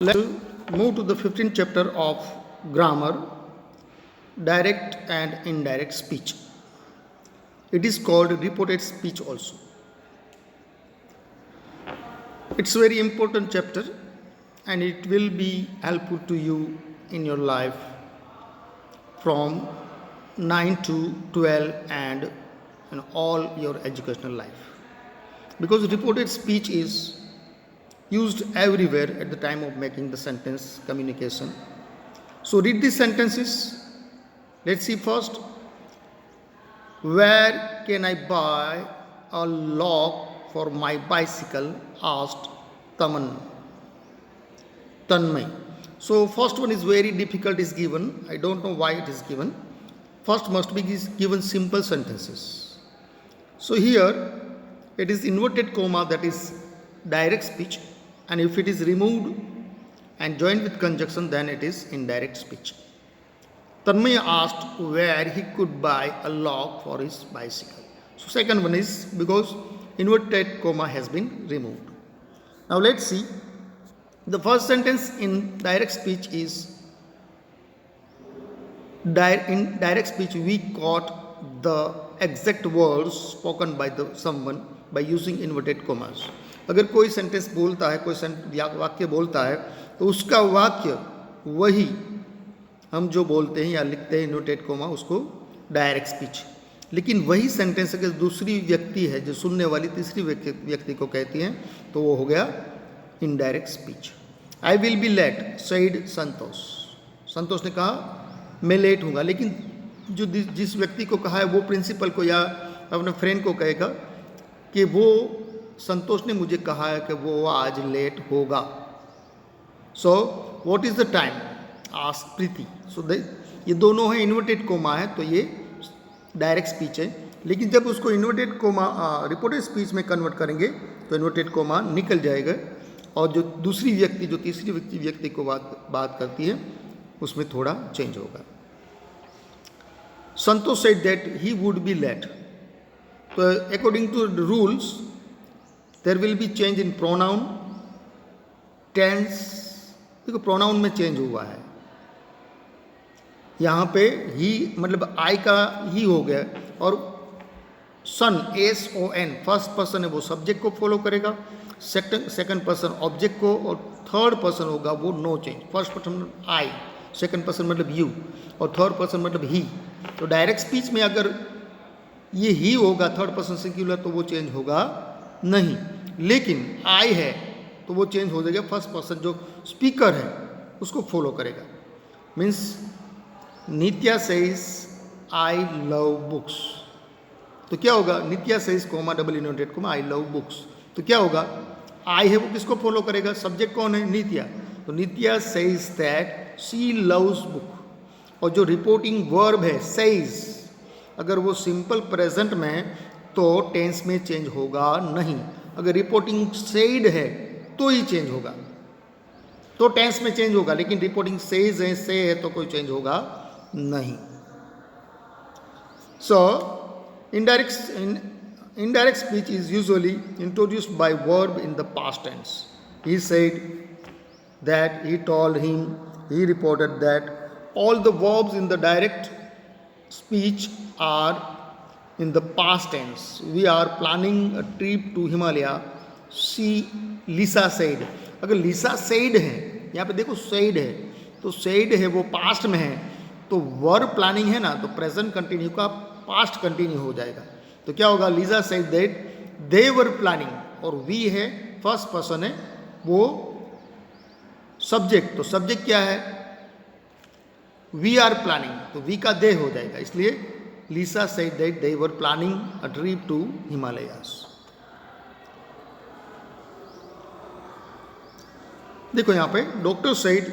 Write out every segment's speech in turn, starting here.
Let's move to the 15th chapter of grammar, direct and indirect speech. It is called reported speech also. It's a very important chapter and it will be helpful to you in your life from 9 to 12 and in all your educational life. Because reported speech is used everywhere at the time of making the sentence communication. So read these sentences. Let's see first. Where can I buy a lock for my bicycle? Asked Tanmay. So first one is very difficult is given. I don't know why it is given. First must be given simple sentences. So here it is inverted comma, that is direct speech, and if it is removed and joined with conjunction, then it is indirect speech. Tanmay asked where he could buy a lock for his bicycle. So second one is because inverted comma has been removed. Now let's see. The first sentence in direct speech is, in direct speech we caught the exact words spoken by someone by using inverted commas. अगर कोई sentence बोलता है, कोई वाक्य बोलता है, तो उसका वाक्य वही हम जो बोलते हैं या लिखते हैं इन्वर्टेड कोमा, उसको डायरेक्ट स्पीच. लेकिन वही सेंटेंस अगर दूसरी व्यक्ति है जो सुनने वाली तीसरी व्यक्ति को कहती हैं, तो वो हो गया indirect speech. I will be late said Santosh. Santosh ने कहा मैं लेट हूँगा, लेकिन जो जिस व्यक्ति को कहा है वो प्रिंसिपल को या अपने फ्रेंड को कहेगा कि वो संतोष ने मुझे कहा है कि वो आज लेट होगा. So what is the time? Ask Preeti. So ये दोनों है इन्वर्टेड कोमा है, तो ये डायरेक्ट स्पीच है. लेकिन जब उसको इन्वर्टेड कोमा रिपोर्टेड स्पीच में कन्वर्ट करेंगे तो इन्वर्टेड कोमा निकल जाएगा और जो दूसरी व्यक्ति जो तीसरी व्यक्ति को बात करती है उसमें थोड़ा चेंज होगा. Santosh said that he would be late. तो according to the rules there will be change in pronoun, tense. देखो प्रोनाउन में चेंज हुआ है. यहाँ पे ही मतलब आई का ही हो गया और सन SON फर्स्ट पर्सन है वो सब्जेक्ट को फॉलो करेगा, सेकंड पर्सन ऑब्जेक्ट को, और थर्ड पर्सन होगा वो no change. First person I, second person मतलब यू, और थर्ड पर्सन मतलब ही. तो डायरेक्ट स्पीच में अगर ये ही होगा थर्ड पर्सन सिंगुलर तो वो चेंज होगा नहीं. लेकिन आई है तो वो चेंज हो जाएगा. फर्स्ट पर्सन जो स्पीकर है उसको फॉलो करेगा. Means Nitya says I love books. तो क्या होगा? Nitya says comma double inverted comma I love books. तो क्या होगा? आई है वो किसको फॉलो करेगा? सब्जेक्ट कौन है? नित्या. तो Nitya says that she loves book. और जो रिपोर्टिंग वर्ब है सेज, अगर वो सिंपल प्रेजेंट में तो टेंस में चेंज होगा नहीं. अगर रिपोर्टिंग सेड है तो ही चेंज होगा, तो टेंस में चेंज होगा. लेकिन रिपोर्टिंग सेज है, से है, तो कोई चेंज होगा नहीं. सो indirect speech is usually introduced by verb in the past tense. He said that, he told him, he reported that. All the verbs in the direct speech are in the past tense. We are planning a trip to Himalaya. Lisa said. अगर लिसा said है, यहाँ पे देखो said है, तो said है वो past में है, तो वर्ब प्लानिंग है ना, तो प्रेजेंट कंटिन्यू का पास्ट कंटिन्यू हो जाएगा. तो क्या होगा? Lisa said that they were planning, और वी है फर्स्ट पर्सन है वो सब्जेक्ट. तो सब्जेक्ट क्या है? वी आर प्लानिंग, तो वी का दे हो जाएगा. इसलिए Lisa said that they were planning a trip to Himalayas. देखो यहाँ पे doctor said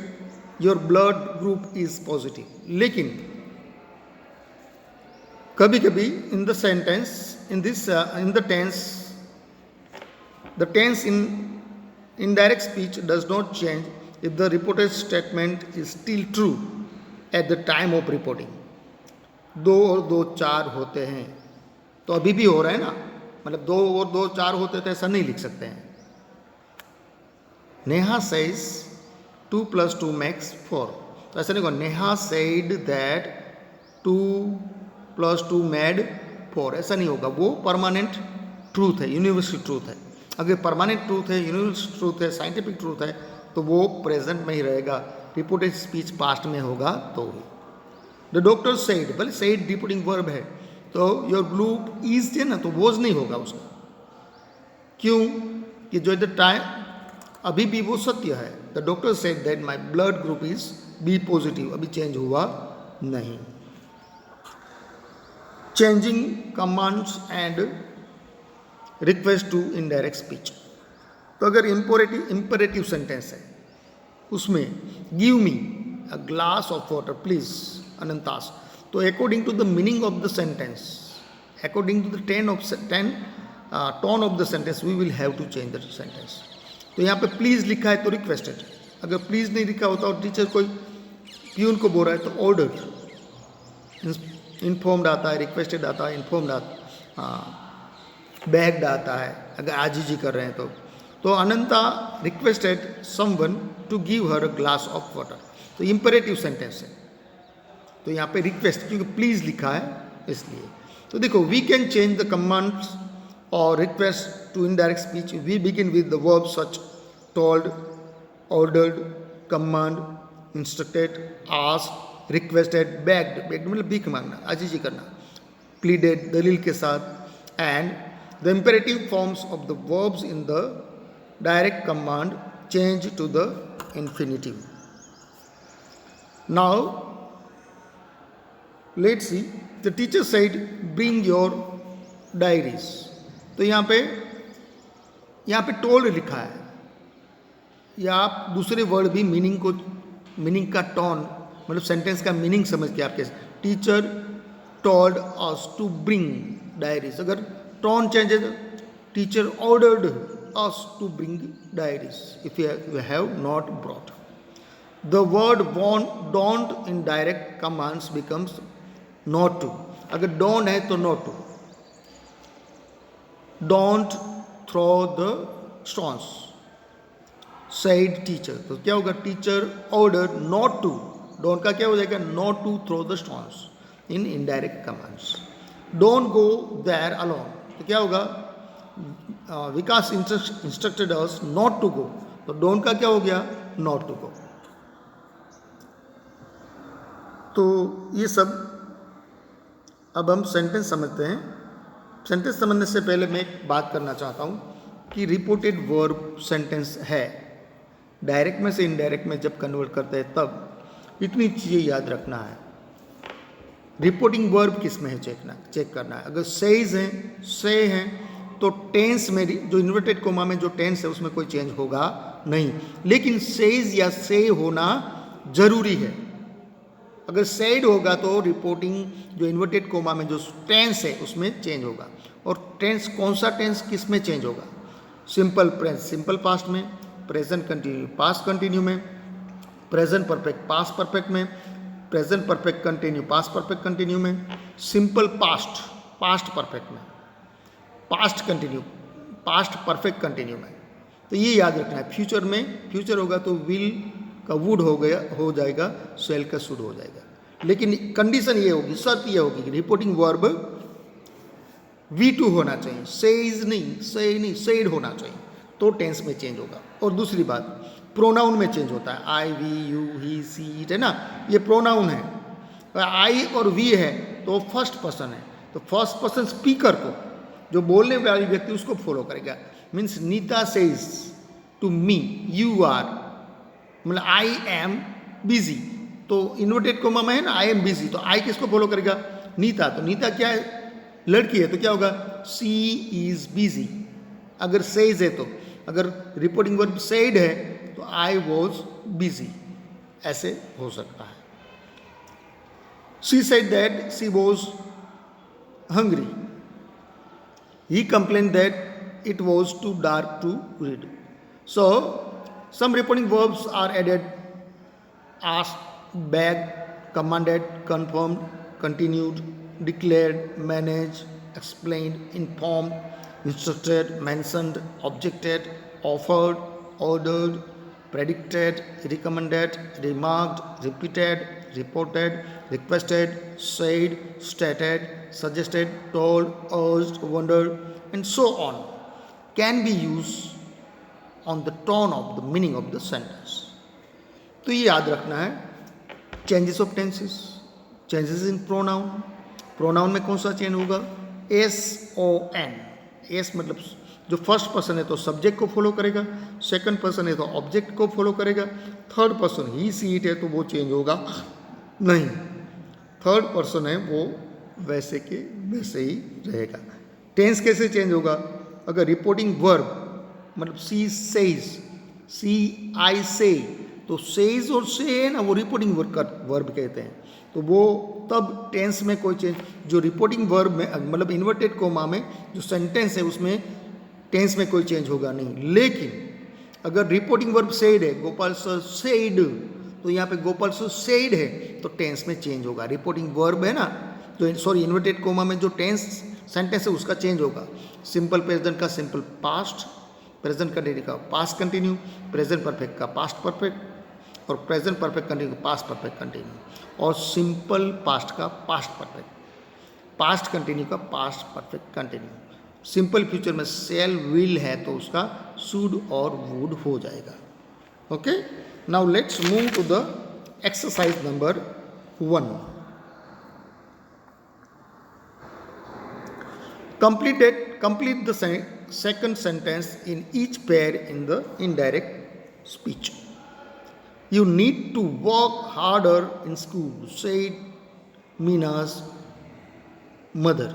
your blood group is positive. लेकिन कभी कभी in the sentence in the tense in indirect speech does not change if the reported statement is still true at the time of reporting. 2 और 2 4 होते हैं, तो अभी भी हो रहा है ना, मतलब 2 और 2 4 होते तो ऐसा नहीं लिख सकते हैं. नेहा सेज 2 + 2 makes 4, तो ऐसा नहीं होगा नेहा सेड दैट 2 + 2 made 4, ऐसा नहीं होगा। वो परमानेंट ट्रूथ है, यूनिवर्सल ट्रूथ है। अगर परमानेंट ट्रूथ है, यूनिवर्सल ट्रूथ है, साइंटिफिक ट्रूथ है, तो वो प्रेजेंट में ही रहेगा। रिपोर्टेड स्पीच पास्ट में होगा तो ही। द डॉक्टर सेड, भले सेड रिपोर्टिंग वर्ब है, तो योर ग्रुप इज है ना, तो वॉज नहीं होगा उसका। क्यों? कि जो द टाइम अभी भी वो सत्य है। The doctor said that my blood group is B positive, अभी चेंज हुआ नहीं। Changing commands and request to indirect speech, तो अगर इंपेरेटिव सेंटेंस है उसमें give me a glass of water please अनंतास, तो according to the meaning of the sentence, according to the tone of the sentence we will have to change the sentence. तो यहाँ पे please लिखा है तो रिक्वेस्टेड, अगर प्लीज नहीं लिखा होता और टीचर कोई प्यून को बोल रहा है तो ऑर्डर, इन्फॉर्म्ड आता है, रिक्वेस्टेड आता है, इन्फॉर्म्ड आता, बैग्ड आता है अगर आजीजी कर रहे हैं तो Ananta requested someone to give her a glass of water, तो इंपेरेटिव सेंटेंस है, तो यहाँ पे रिक्वेस्ट क्योंकि प्लीज लिखा है इसलिए। तो देखो we can change the commands और request to indirect speech. We begin with the verb such told, ordered, command, instructed, asked, requested, begged, begged मतलब भीख मांगना, आजीजी करना, प्लीडेड दलील के साथ, and the imperative forms of the verbs in the direct command change to the infinitive. Now let's see, the teacher said bring your diaries, तो यहाँ पे टोल्ड लिखा है, या आप दूसरे वर्ड भी मीनिंग का टोन मतलब सेंटेंस का मीनिंग समझ के आपके teacher told us to bring diaries, अगर tone changes, teacher ordered us to bring diaries if you have not brought. The word don't in direct commands becomes not to, अगर don't है तो not to. Don't throw the stones said teacher, तो क्या होगा teacher order not to, don't का क्या हो जाएगा not to throw the stones in indirect commands. Don't go there alone, तो क्या होगा Vikas instructed us not to go, तो डोंट का क्या हो गया नॉट टू गो। तो ये सब अब हम सेंटेंस समझते हैं। सेंटेंस समझने से पहले मैं एक बात करना चाहता हूँ कि रिपोर्टेड वर्ब सेंटेंस है, डायरेक्ट में से इनडायरेक्ट में जब कन्वर्ट करते हैं तब इतनी चीज़ें याद रखना है। रिपोर्टिंग वर्ब किस में है चेक करना है। अगर सेज है, से है, तो टेंस में जो इन्वर्टेड कोमा में जो टेंस है उसमें कोई चेंज होगा नहीं, लेकिन सेज या से होना जरूरी है। अगर सेड होगा तो रिपोर्टिंग जो इन्वर्टेड कोमा में जो टेंस है उसमें चेंज होगा। और टेंस कौन सा टेंस किस में चेंज होगा? सिंपल प्रेजेंट सिंपल पास्ट में, प्रेजेंट कंटिन्यू पास्ट कंटिन्यू में, प्रेजेंट परफेक्ट पास्ट परफेक्ट में, present perfect continue past perfect continue में, सिंपल पास्ट पास्ट परफेक्ट में, past continue past perfect continue में। तो ये याद रखना है। फ्यूचर में फ्यूचर होगा तो विल का वुड हो जाएगा, सेल का शुड हो जाएगा। लेकिन कंडीशन ये होगी, शर्त ये होगी कि रिपोर्टिंग वर्ब V2 होना चाहिए, सेज नहीं सेड होना चाहिए, तो टेंस में चेंज होगा। और दूसरी बात, प्रोनाउन में चेंज होता है, I we you he she it है ना, ये प्रोनाउन है। आई और वी है तो फर्स्ट पर्सन है, तो फर्स्ट पर्सन स्पीकर को, जो बोलने वाले व्यक्ति उसको फॉलो करेगा। Means Neeta says to me you are, मतलब आई एम बिजी, तो इन्वर्टेड कोमा में है ना आई एम बिजी, तो आई किसको फॉलो करेगा? नीता। तो नीता क्या है? लड़की है, तो क्या होगा? सी इज बिजी। अगर सेज है तो, अगर रिपोर्टिंग वर्ब सेड है तो आई वॉज बिजी, ऐसे हो सकता है। She said that she was hungry, he complain that it was too dark to read. So some reporting verbs are added: asked, begged, commanded, confirmed, continued, declared, managed, explained, informed, instructed, mentioned, objected, offered, ordered, predicted, recommended, remarked, repeated, reported, requested, said, stated, suggested, told, urged, wondered, and so on can be used on the tone of the meaning of the sentence. तो ये याद रखना है. Changes of tenses, changes in pronoun. Pronoun में कौन सा change होगा? S O N. S मतलब जो फर्स्ट पर्सन है तो सब्जेक्ट को फॉलो करेगा, सेकंड पर्सन है तो ऑब्जेक्ट को फॉलो करेगा, third person he she it है तो वो चेंज होगा नहीं. थर्ड पर्सन है वो वैसे के वैसे ही रहेगा. टेंस कैसे चेंज होगा? अगर रिपोर्टिंग वर्ब मतलब सी सेज, सी आई से, तो सेज और से है ना, वो रिपोर्टिंग वर्ब कहते हैं. तो वो तब टेंस में कोई चेंज, जो रिपोर्टिंग वर्ब में मतलब इन्वर्टेड कोमा में जो सेंटेंस है उसमें टेंस में कोई चेंज होगा नहीं. लेकिन अगर रिपोर्टिंग वर्ब सेड है, गोपाल सर सेड, तो यहाँ पे गोपाल सर सेड है तो टेंस में चेंज होगा. रिपोर्टिंग वर्ब है ना, जो सॉरी इन्वर्टेड कोमा में जो टेंस सेंटेंस है उसका चेंज होगा. सिंपल प्रेजेंट का सिंपल पास्ट, प्रेजेंट कंटिन्यू का पास्ट कंटिन्यू, प्रेजेंट परफेक्ट का पास्ट परफेक्ट, और प्रेजेंट परफेक्ट कंटिन्यू का पास्ट परफेक्ट कंटिन्यू, और सिंपल पास्ट का पास्ट परफेक्ट, पास्ट कंटिन्यू का past perfect continue. Simple future में सेल विल है तो उसका शुड और वुड हो जाएगा. Okay, now let's move to the exercise number 1. Complete the second sentence in each pair in the indirect speech. You need to work harder in school, said Mina's mother.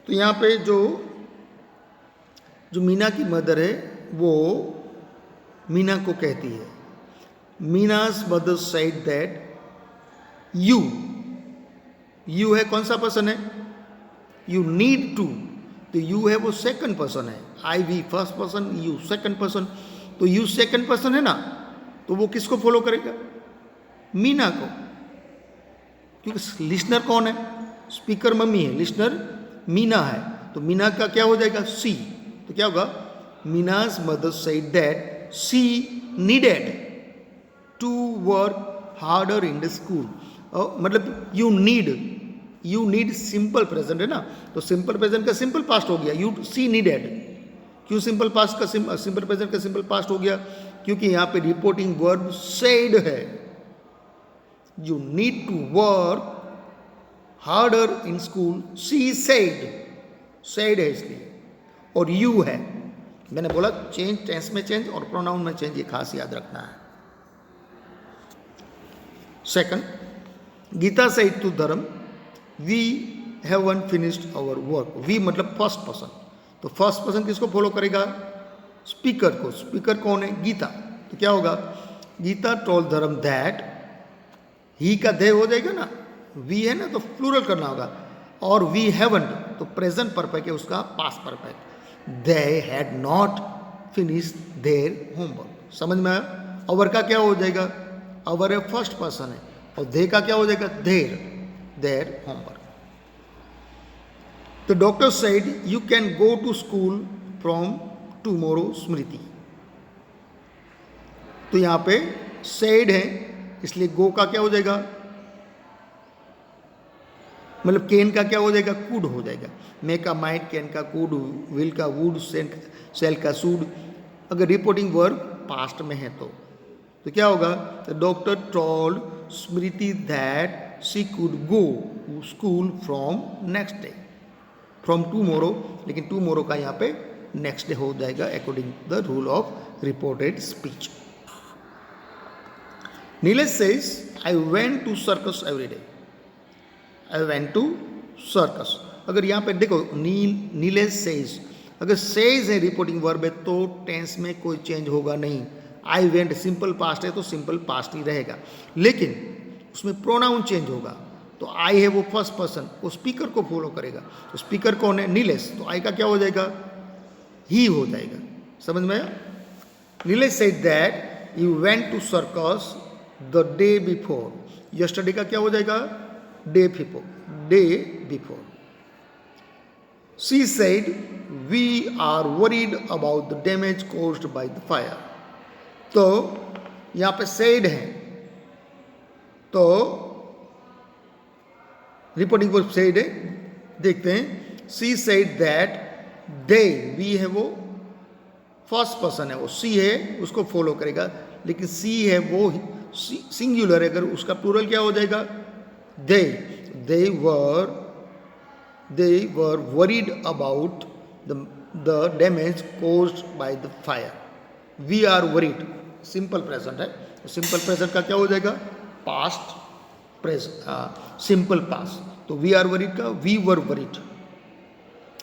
तो यहाँ पे जो मीना की mother है वो मीना को कहती है. मीना's mother said that you है कौन सा पर्सन है? You need to, तो you है वो सेकंड पर्सन है. I we first person, you second person. तो यू सेकंड पर्सन है ना, तो वो किसको फॉलो करेगा? मीना को. क्योंकि लिसनर कौन है? स्पीकर मम्मी है, लिसनर मीना है. तो मीना का क्या हो जाएगा? सी. तो क्या होगा? मीना's mother said that she needed to work harder in the school. मतलब यू नीड सिंपल प्रेजेंट है ना, तो सिंपल प्रेजेंट का सिंपल पास्ट हो गया. You see needed. क्यों सिंपल पास्ट का सिंपल प्रेजेंट का सिंपल पास्ट हो गया? क्योंकि यहाँ पे रिपोर्टिंग वर्ब सेड है. You need to work harder in school, she said है इसलिए, और यू है. मैंने बोला चेंज, टेंस में चेंज और प्रोनाउन में चेंज, ये खास याद रखना है. Second, Gita said to Dharm, we haven't finished our work. We मतलब फर्स्ट पर्सन, तो फर्स्ट पर्सन किसको फॉलो करेगा? स्पीकर को. स्पीकर कौन है? गीता. तो क्या होगा? Geeta told Dharm that, he का दे हो जाएगा ना, वी है ना तो प्लूरल करना होगा, और वी हैवंट तो प्रेजेंट परफेक्ट है उसका past perfect. They had not finished their homework. समझ में आया? अवर का क्या हो जाएगा? अवर है फर्स्ट पर्सन है, और दे का क्या हो जाएगा? Their homework. The doctor said you can go to school from tomorrow, स्मृति. तो यहाँ पे said है इसलिए go का क्या हो जाएगा? मतलब कैन का क्या हो जाएगा? कुड हो जाएगा. मे का माइट, कैन का कुड, विल का वुड, सेल का सूड. अगर रिपोर्टिंग वर्ब पास्ट में है तो क्या होगा? The doctor told Smriti that she could go to school from next day, from tomorrow. लेकिन टूमोरो का यहाँ पे नेक्स्ट डे हो जाएगा according the rule of reported speech. Nilesh says I went to circus every day. I went to circus. अगर यहाँ पे देखो नीलेश सेज, अगर सेज है रिपोर्टिंग वर्ब है तो टेंस में कोई चेंज होगा नहीं. आई वेंट सिंपल पास्ट है तो सिंपल पास्ट ही रहेगा, लेकिन उसमें प्रोनाउन चेंज होगा. तो आई है वो फर्स्ट पर्सन, वो स्पीकर को फॉलो करेगा. तो स्पीकर कौन है? नीलेश. तो आई का क्या हो जाएगा? ही हो जाएगा. समझ में आया? Nilesh said that you went to circus the day before. Yesterday का क्या हो जाएगा? Day before. She said we are worried about the damage caused by the fire. तो यहाँ पे सेड है, तो रिपोर्टिंग वर्ब सेड है, देखते हैं। She said that they, we है वो फर्स्ट पर्सन है, वो सी है उसको फॉलो करेगा, लेकिन सी है वो सिंगुलर है, अगर उसका प्लूरल क्या हो जाएगा? They. They were worried about the damage caused by the fire. We are worried simple present है, सिंपल प्रेजेंट का क्या हो जाएगा? Past present, simple past. तो वी आर वरीड का we were worried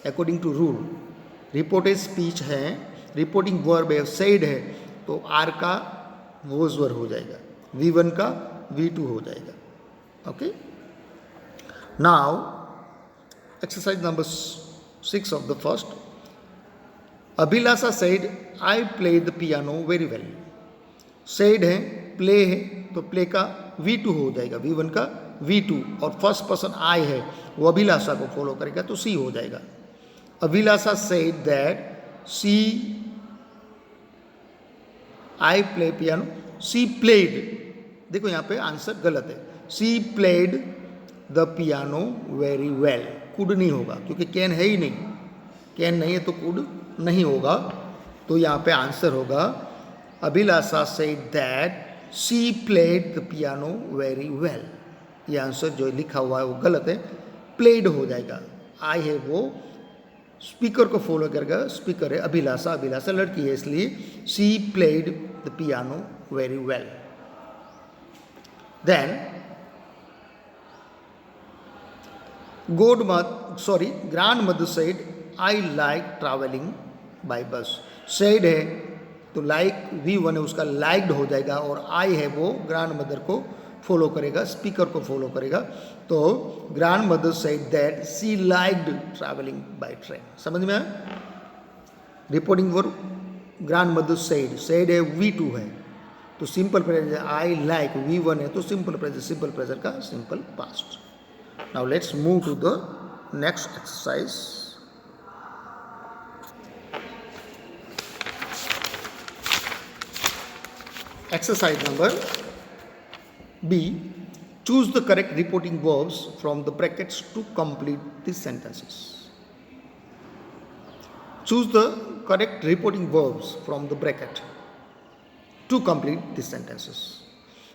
according to rule. Reported speech है, reporting verb है, said है, तो आर का वोज वर्ब हो जाएगा, V1 का V2 हो जाएगा। Okay, now exercise number 6 of the first. Abhilasha said I play the piano very well. Said है, प्ले है, तो प्ले का V2 हो जाएगा, V1 का V2, और फर्स्ट पर्सन आई है वो अभिलाषा को फॉलो करेगा, तो C हो जाएगा। Abhilasha said that she I play piano, she played, देखो यहाँ पे आंसर गलत है, she played the piano very well. Could नहीं होगा क्योंकि कैन है ही नहीं, कैन नहीं है तो कुड नहीं होगा, तो यहाँ पे आंसर होगा Abhilasha said that she played the piano very well. ये आंसर जो लिखा हुआ है वो गलत है, प्लेड हो जाएगा। आई है वो स्पीकर को फॉलो करेगा, स्पीकर है अभिलाषा, अभिलाषा लड़की है इसलिए she played the piano very well. Then grandmother said I like travelling by bus. Said है तो लाइक V1 है उसका लाइक्ड हो जाएगा, और आई है वो ग्रैंड मदर को फॉलो करेगा, स्पीकर को फॉलो करेगा, तो grandmother said that she liked travelling by train. समझ में आया? Reporting verb grandmother said, said है V2 है, तो simple present I like V1 है, तो सिंपल प्रेजेंट का simple past. Now let's move to the next exercise. Exercise number B. Choose the correct reporting verbs from the brackets to complete these sentences. Choose the correct reporting verbs from the bracket to complete these sentences.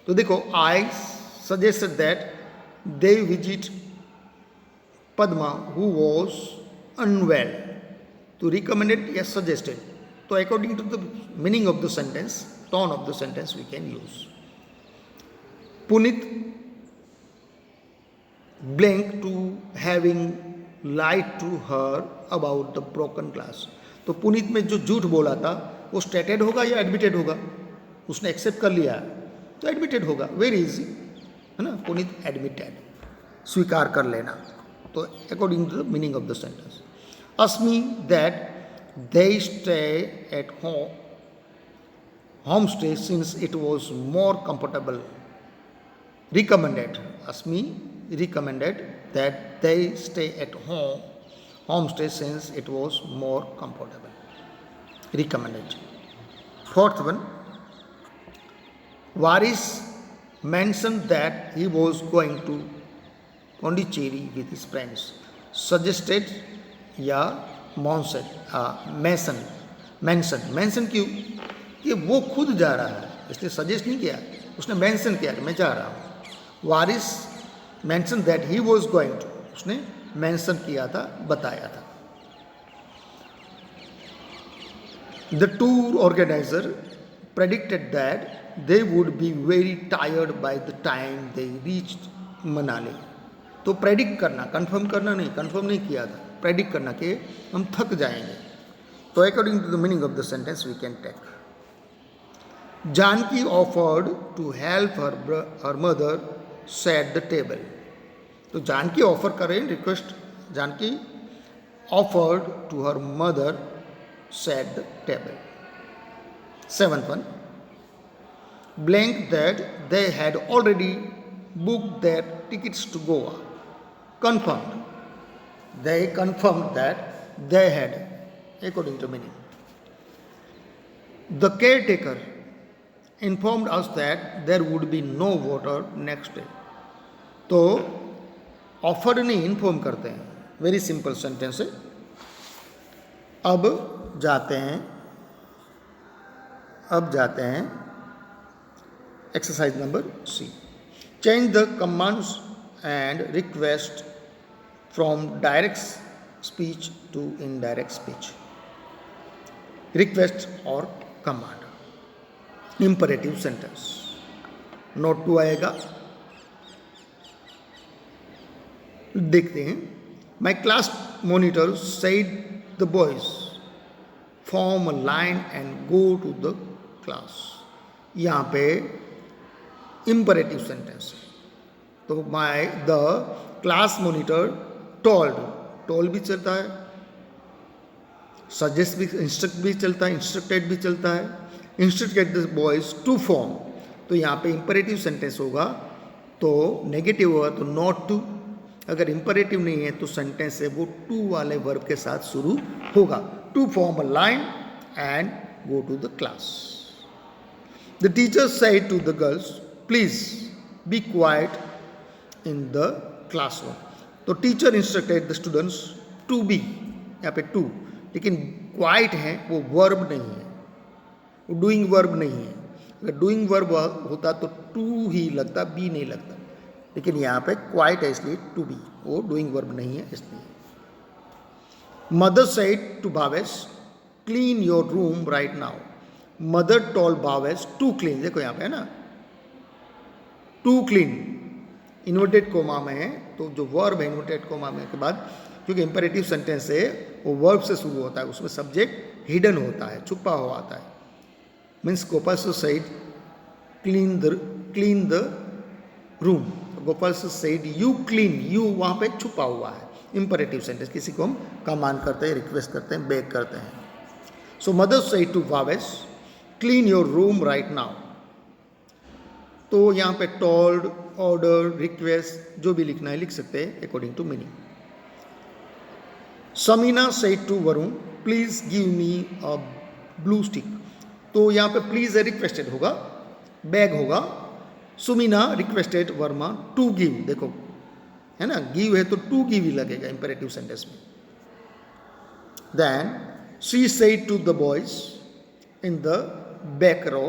तो देखो, I suggested that they visit Padma who was unwell. तो recommended या suggested, तो according to the meaning of the sentence, tone of the sentence we can use. Punit blank to having lied to her about the broken glass. तो पुनीत में जो झूठ बोला था वो स्टेटेड होगा या एडमिटेड होगा? उसने एक्सेप्ट कर लिया तो एडमिटेड होगा, वेरी इजी है ना। पुनीत एडमिटेड, स्वीकार कर लेना, तो according to the meaning of the sentence. Asmi that they stay at home stay since it was more comfortable. Recommended, Asmi recommended that they stay at homestay since it was more comfortable. Recommended. Fourth one, Varis mentioned that he was going to Pondicherry with his friends. Suggested या mention क्यों? कि वो खुद जा रहा है इसलिए suggest नहीं किया, उसने मेंशन किया कि मैं जा रहा हूँ। Waris mention that he was going to, उसने मेंशन किया था, बताया था। The tour organiser predicted that they would be very tired by the time they reached Manali. तो प्रेडिक्ट करना, कंफर्म करना नहीं, कंफर्म नहीं किया था, प्रेडिक्ट करना कि हम थक जाएंगे। तो according to the meaning of the sentence we can take Janki offered to help her mother set the table. तो जानकी ऑफर करें, request, Janki offered to her mother set the table. Seventh one, blank that they had already booked their tickets to Goa. Confirmed. They confirmed that they had, according to meaning. The caretaker informed us that there would be no water next day. तो offered नहीं, inform करते हैं. Very simple sentence है. अब जाते हैं exercise number C. Change the commands and request from direct speech to indirect speech. Request और command. Imperative sentence. Not to आएगा, देखते हैं. My class monitor said the boys form a line and go to the class. यहाँ पे imperative sentence है. तो my the class monitor told भी चलता है, सजेस्ट भी, इंस्ट्रक्ट भी चलता है, इंस्ट्रक्टेड भी चलता है. Instructed the boys to form. तो यहाँ पे इंपरेटिव सेंटेंस होगा, तो नेगेटिव होगा तो नॉट टू. अगर इंपरेटिव नहीं है तो सेंटेंस है वो टू वाले वर्ब के साथ शुरू होगा. To form a line and go to the class. The teacher said to the girls please be quiet in the classroom. तो teacher instructed the students to be, यहाँ पे टू, लेकिन क्वाइट है वो वर्ब नहीं है, वो डूइंग वर्ब नहीं है. अगर डूइंग वर्ब होता तो टू ही लगता, बी नहीं लगता, लेकिन यहाँ पे क्वाइट है इसलिए टू बी, वो डूइंग वर्ब नहीं है इसलिए. Mother said to Bhavesh clean your room right now. Mother told Bhavesh to clean. देखो यहाँ पे है ना, टू क्लीन इन्वर्टेड कोमा में है, तो जो वर्ब है इन्वर्टेड कोमा में के बाद, क्योंकि इंपेरेटिव सेंटेंस है वो वर्ब से शुरू होता है, उसमें सब्जेक्ट हिडन होता है, छुपा हुआ आता है. Means Gopal said clean the room. Gopal said you clean. You वहाँ पे छुपा हुआ है. इंपेरेटिव सेंटेंस, किसी को हम कमांड करते हैं, रिक्वेस्ट करते हैं, बेग करते हैं. So mother said to Bhavesh clean your room right now. तो यहाँ पे टोल्ड, ऑर्डर, रिक्वेस्ट जो भी लिखना है लिख सकते हैं according to meaning. Sameena said to Varun please give me a blue stick. तो यहाँ पे प्लीज है, रिक्वेस्टेड होगा, बैग होगा. Sumeena requested Verma to give. देखो है ना, गिव है तो टू गिव ही लगेगा इंपेरेटिव सेंटेंस में. Then she said to the boys in the back row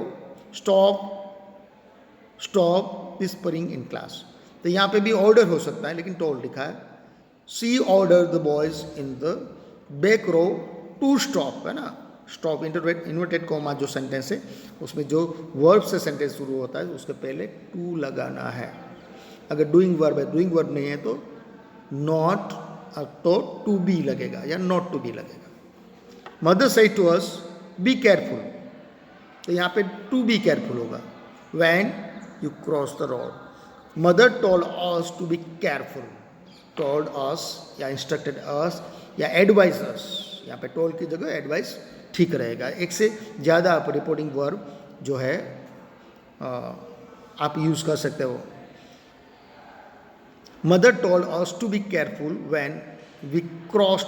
stop whispering in class. तो यहाँ पे भी ऑर्डर हो सकता है, लेकिन टोल्ड लिखा है. She order the boys in the back row to stop, है ना. स्टॉप इन्वर्टेड कॉमा जो सेंटेंस है उसमें जो वर्ब से सेंटेंस शुरू होता है उसके पहले टू लगाना है. अगर डूइंग वर्ब है, डूइंग वर्ब नहीं है तो नॉट, तो टू बी लगेगा या नॉट टू बी लगेगा. Mother said to us be careful. तो यहाँ पे टू बी केयरफुल होगा. When you cross the road. Mother told us to be careful. Told us या इंस्ट्रक्टेड अस या एडवाइज अस. यहाँ पे टोल्ड की जगह एडवाइस ठीक रहेगा. एक से ज़्यादा आप रिपोर्टिंग वर्ब जो है आप यूज़ कर सकते हो. Mother told us to be careful when we cross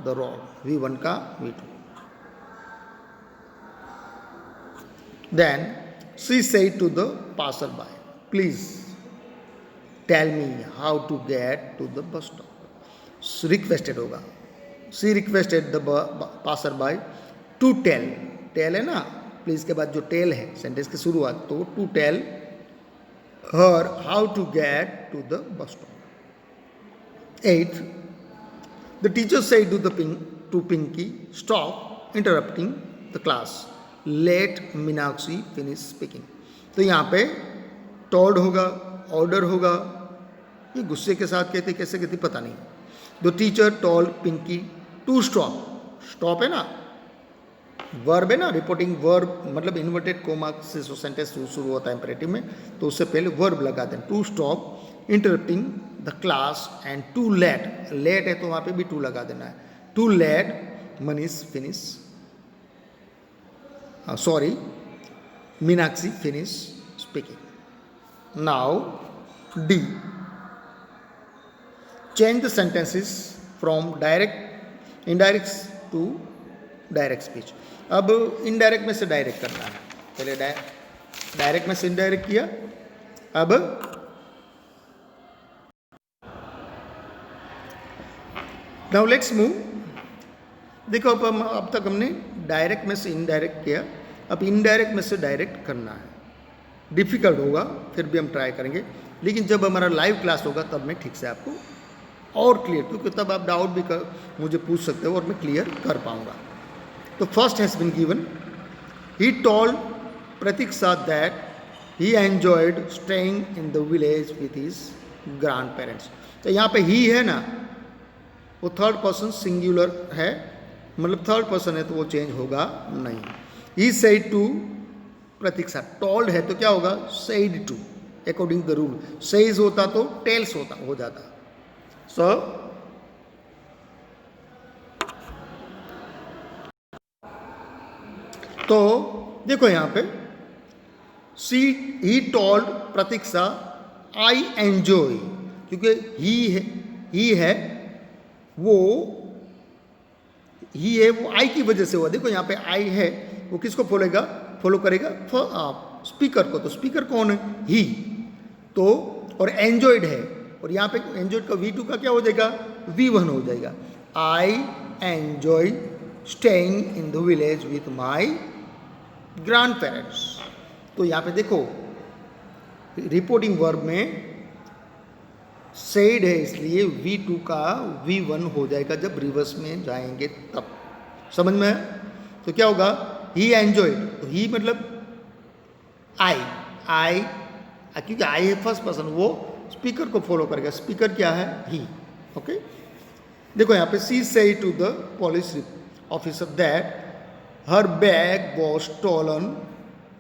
the road. V1 का V2. Then she said to the passer by please tell me how to get to the bus stop. Requested होगा. She requested the passer by to tell. Tell है ना, please के बाद जो tell है sentence की शुरुआत, तो to tell her how to get to the bus stop. 8. The teacher said to Pinky stop interrupting the class let Meenakshi finish speaking. तो यहाँ पे टोल्ड होगा, ऑर्डर होगा. ये गुस्से के साथ कहते कैसे कहती पता नहीं. The teacher told Pinky to stop. Stop है ना, वर्ब है ना, रिपोर्टिंग वर्ब, मतलब इन्वर्टेड कोमा से सेंटेंस शुरू होता है इंपेरेटिव में, तो उससे पहले वर्ब लगाते हैं. To stop interrupting the class and to let. Let है तो वहाँ पे भी टू लगा देना है. To let Manish finish, sorry Meenakshi finish speaking. Now D. Change the sentences from indirect to direct speech. अब इनडायरेक्ट में से डायरेक्ट करना है. पहले डायरेक्ट में से इनडायरेक्ट किया। अब नाउ लेट्स मूव। देखो अब तक हमने डायरेक्ट में से इनडायरेक्ट किया, अब इनडायरेक्ट में से डायरेक्ट करना है। डिफिकल्ट होगा, फिर भी हम ट्राई करेंगे, लेकिन जब हमारा लाइव क्लास होगा तब मैं ठीक से आपको और क्लियर, क्योंकि तब आप डाउट भी मुझे पूछ सकते हो और मैं क्लियर कर पाऊंगा। तो first has been given, he told Pratiksha that he enjoyed staying in the village with his grandparents. तो यहाँ पे ही है ना, वो थर्ड पर्सन सिंगुलर है, मतलब थर्ड पर्सन है तो वो चेंज होगा नहीं। He said to Pratiksha, told है तो क्या होगा, said to, according the rule. Says होता तो टेल्स होता हो जाता। सो तो देखो यहां पे ही टोल्ड प्रतीक्षा आई एंजॉय, क्योंकि ही है वो आई की वजह से हुआ। देखो यहाँ पे आई है, वो किसको फॉलो करेगा स्पीकर को। तो स्पीकर कौन है, ही। तो और एंजॉयड है, और यहाँ पे एंजॉयड का V2 का क्या हो जाएगा, V1 हो जाएगा। I enjoy staying in the village with my grand parents. तो यहाँ पे देखो रिपोर्टिंग वर्ब में सेड है, इसलिए V2 का V1 हो जाएगा जब रिवर्स में जाएंगे तब। समझ में है? तो क्या होगा, ही एंजॉयड, तो ही मतलब आई, क्योंकि आई है फर्स्ट पर्सन, वो स्पीकर को फॉलो करेगा। स्पीकर क्या है, ही। ओके, देखो यहाँ पे she said to the police officer that her bag was stolen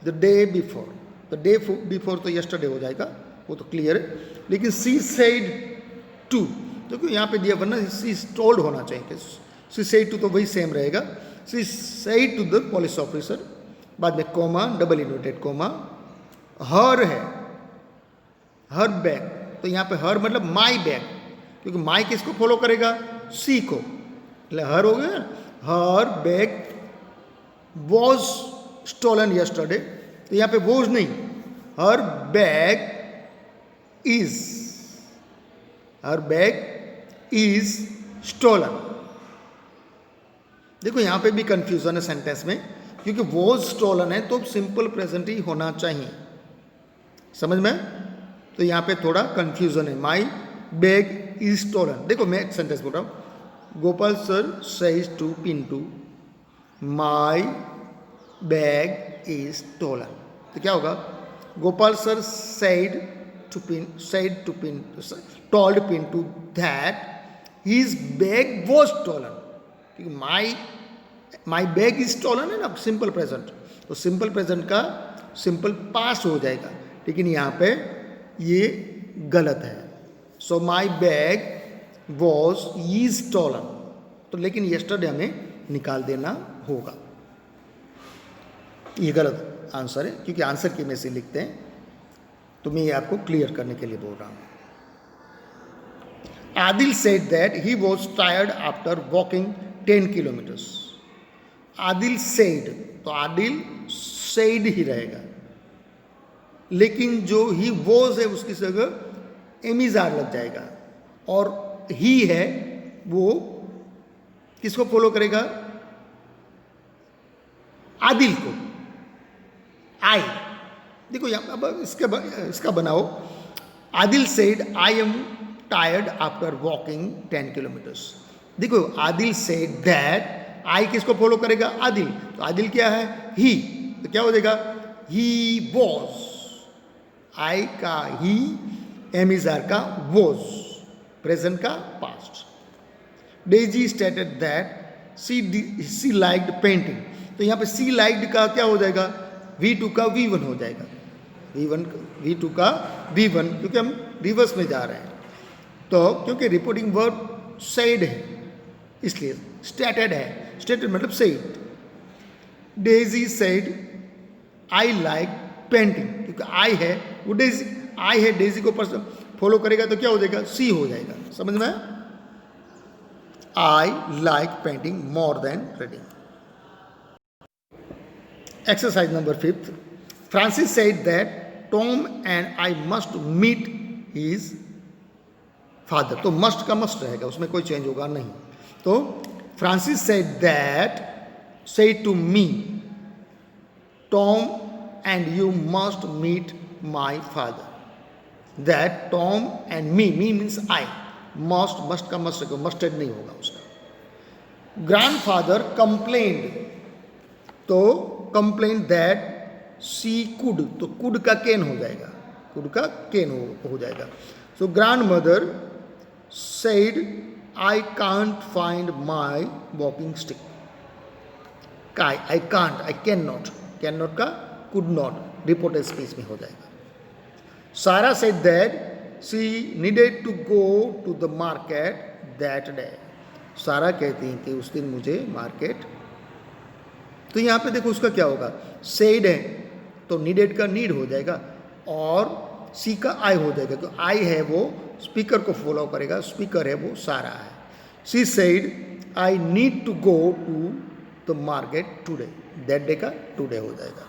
the day before. The day before तो यस्टरडे हो जाएगा, वो तो क्लियर है, लेकिन सी सेड टू, देखो यहाँ पे दिया, वरना सी टोल्ड होना चाहिए। सी सेड टू तो वही सेम रहेगा। She said to the police officer, बाद में comma, double inverted comma, her है, हर बैग। तो यहाँ पे हर मतलब माई बैग, क्योंकि माई किसको फॉलो करेगा, सी को, એટલે हर हो गया। हर बैग वॉज स्टोलन यस्टरडे, तो यहाँ पे वॉज नहीं, हर बैग इज स्टोलन। देखो यहाँ पे भी कंफ्यूजन है सेंटेंस में, क्योंकि वॉज स्टोलन है तो सिंपल प्रेजेंट ही होना चाहिए। समझ में? तो यहाँ पे थोड़ा कंफ्यूजन है। माई बैग इज स्टोलन, देखो मैं एक सेंटेंस बोल रहा हूँ, Gopal sir says to Pintu my bag is stolen. तो क्या होगा, Gopal sir told Pintu that his bag was stolen, क्योंकि माई बैग इज स्टोलन है ना, सिंपल प्रेजेंट, तो सिंपल प्रेजेंट का सिंपल पास हो जाएगा, लेकिन यहाँ पे ये गलत है। So my bag was is stolen, तो लेकिन यस्टरडे हमें निकाल देना होगा। ये गलत आंसर है, क्योंकि आंसर की में से लिखते हैं, तो मैं ये आपको क्लियर करने के लिए बोल रहा हूँ। Adil said that he was tired after walking 10 kilometers. Adil said, तो आदिल said ही रहेगा, लेकिन जो ही was है उसकी जगह एमिजार लग जाएगा, और ही है वो किसको फॉलो करेगा, आदिल को। आई, देखो यहाँ अब इसका बनाओ, Adil said I am tired after walking 10 kilometres. देखो आदिल सेड दैट, आई किसको फॉलो करेगा, आदिल, तो आदिल क्या है, ही, तो क्या हो जाएगा, ही वॉज, आई का ही, एमिजार का वॉज, प्रेजेंट का past. Daisy stated that she liked painting, तो यहाँ पे सी लाइक्ड का क्या हो जाएगा, V2 का V1 हो जाएगा, V2 का V1, क्योंकि हम रिवर्स में जा रहे हैं। तो क्योंकि रिपोर्टिंग वर्ब सेड है इसलिए स्टेटेड है, स्टेटेड मतलब said. Daisy said I like painting, क्योंकि आई है वो डेजी, आई है डेजी को फॉलो करेगा तो क्या हो जाएगा, सी हो जाएगा। समझ में? I like painting more than reading. Exercise number 5, Francis said that Tom and I must meet his father. तो मस्ट का मस्ट रहेगा, उसमें कोई चेंज होगा नहीं। तो Francis said that said to me Tom and you must meet my father. That Tom and me means I, must का must, musted नहीं होगा उसका। ग्रैंडफादर कंप्लेन्ड, तो कंप्लेन दैट शी कुड, तो कुड का कैन हो जाएगा, कुड का कैन हो जाएगा। So grandmother said I can't find my walking stick. I can't, I can not का कुड नॉट रिपोर्टेड स्पीच में हो जाएगा। Sara said that she needed to go to the market that day. Sara कहती हैं कि उस दिन मुझे मार्केट, तो यहाँ पे देखो उसका क्या होगा, सेड है तो नीडेड का नीड हो जाएगा और सी का आई हो जाएगा। तो आई है वो स्पीकर को फॉलो करेगा, स्पीकर है वो सारा है। She said I need to go to the market today, that day का टुडे हो जाएगा।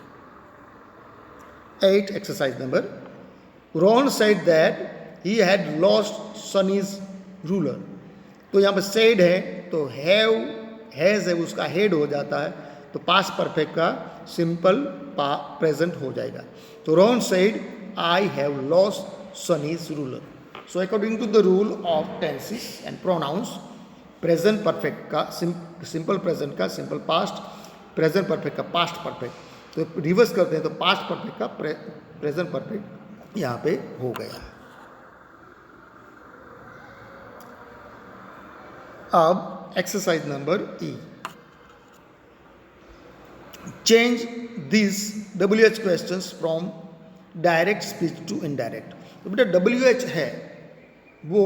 8 exercise number, Ron said that he had lost Sunny's ruler. तो यहाँ पे सेड है तो हैव, हैज है उसका हेड हो जाता है, तो पास्ट परफेक्ट का सिंपल प्रेजेंट हो जाएगा। तो Ron said I have lost Sunny's ruler. So according to the rule of tenses and pronouns, present perfect का सिंपल प्रेजेंट का सिंपल पास्ट, प्रेजेंट परफेक्ट का पास्ट परफेक्ट। तो रिवर्स करते हैं तो पास्ट परफेक्ट का प्रेजेंट परफेक्ट यहाँ पे हो गया। अब exercise number E, change this WH questions from direct speech to indirect. तो बेटा WH है वो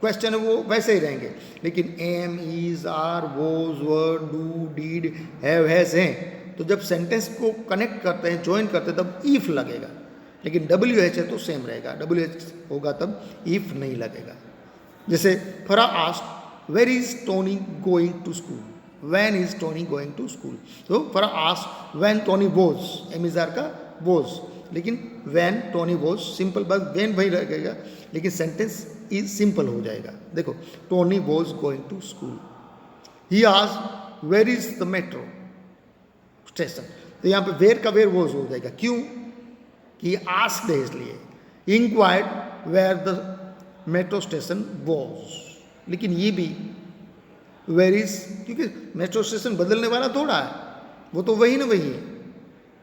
क्वेश्चन है वो वैसे ही रहेंगे, लेकिन am, is, are, was, were, do, did, have, has हैं, तो जब सेंटेंस को कनेक्ट करते हैं, ज्वाइन करते हैं, तब इफ लगेगा। लेकिन WH है तो सेम रहेगा, WH होगा तब इफ नहीं लगेगा। जैसे Farah asked where is Tony going to school, when is Tony going to school. तो Farah asked when Tony was, am is are का वॉज, लेकिन व्हेन टोनी वॉज सिंपल बात, व्हेन वही लगेगा, लेकिन सेंटेंस इज सिंपल हो जाएगा। देखो Tony was going to school. He asked where is the metro station, तो यहाँ पे वेयर का वेयर वॉज हो जाएगा, क्यों कि आस्क्ड है इसलिए। Inquired where the metro station was, लेकिन ये भी वेयर इज, क्योंकि मेट्रो स्टेशन बदलने वाला थोड़ा है, वो तो वही ना वही है,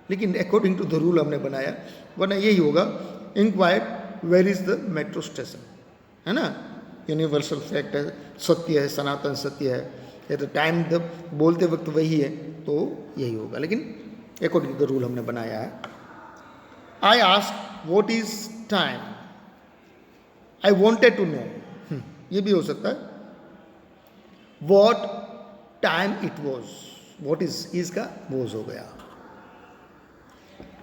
लेकिन अकॉर्डिंग टू द रूल हमने बनाया, वरना यही होगा inquired where is the metro station, है ना, यूनिवर्सल फैक्ट है, सत्य है, सनातन सत्य है, ये तो टाइम जब बोलते वक्त वही है तो यही होगा, लेकिन अकॉर्डिंग टू द रूल हमने बनाया है। I ask what is time, I wanted to know, ये भी हो सकता है। What time it was, what is का वॉज हो गया।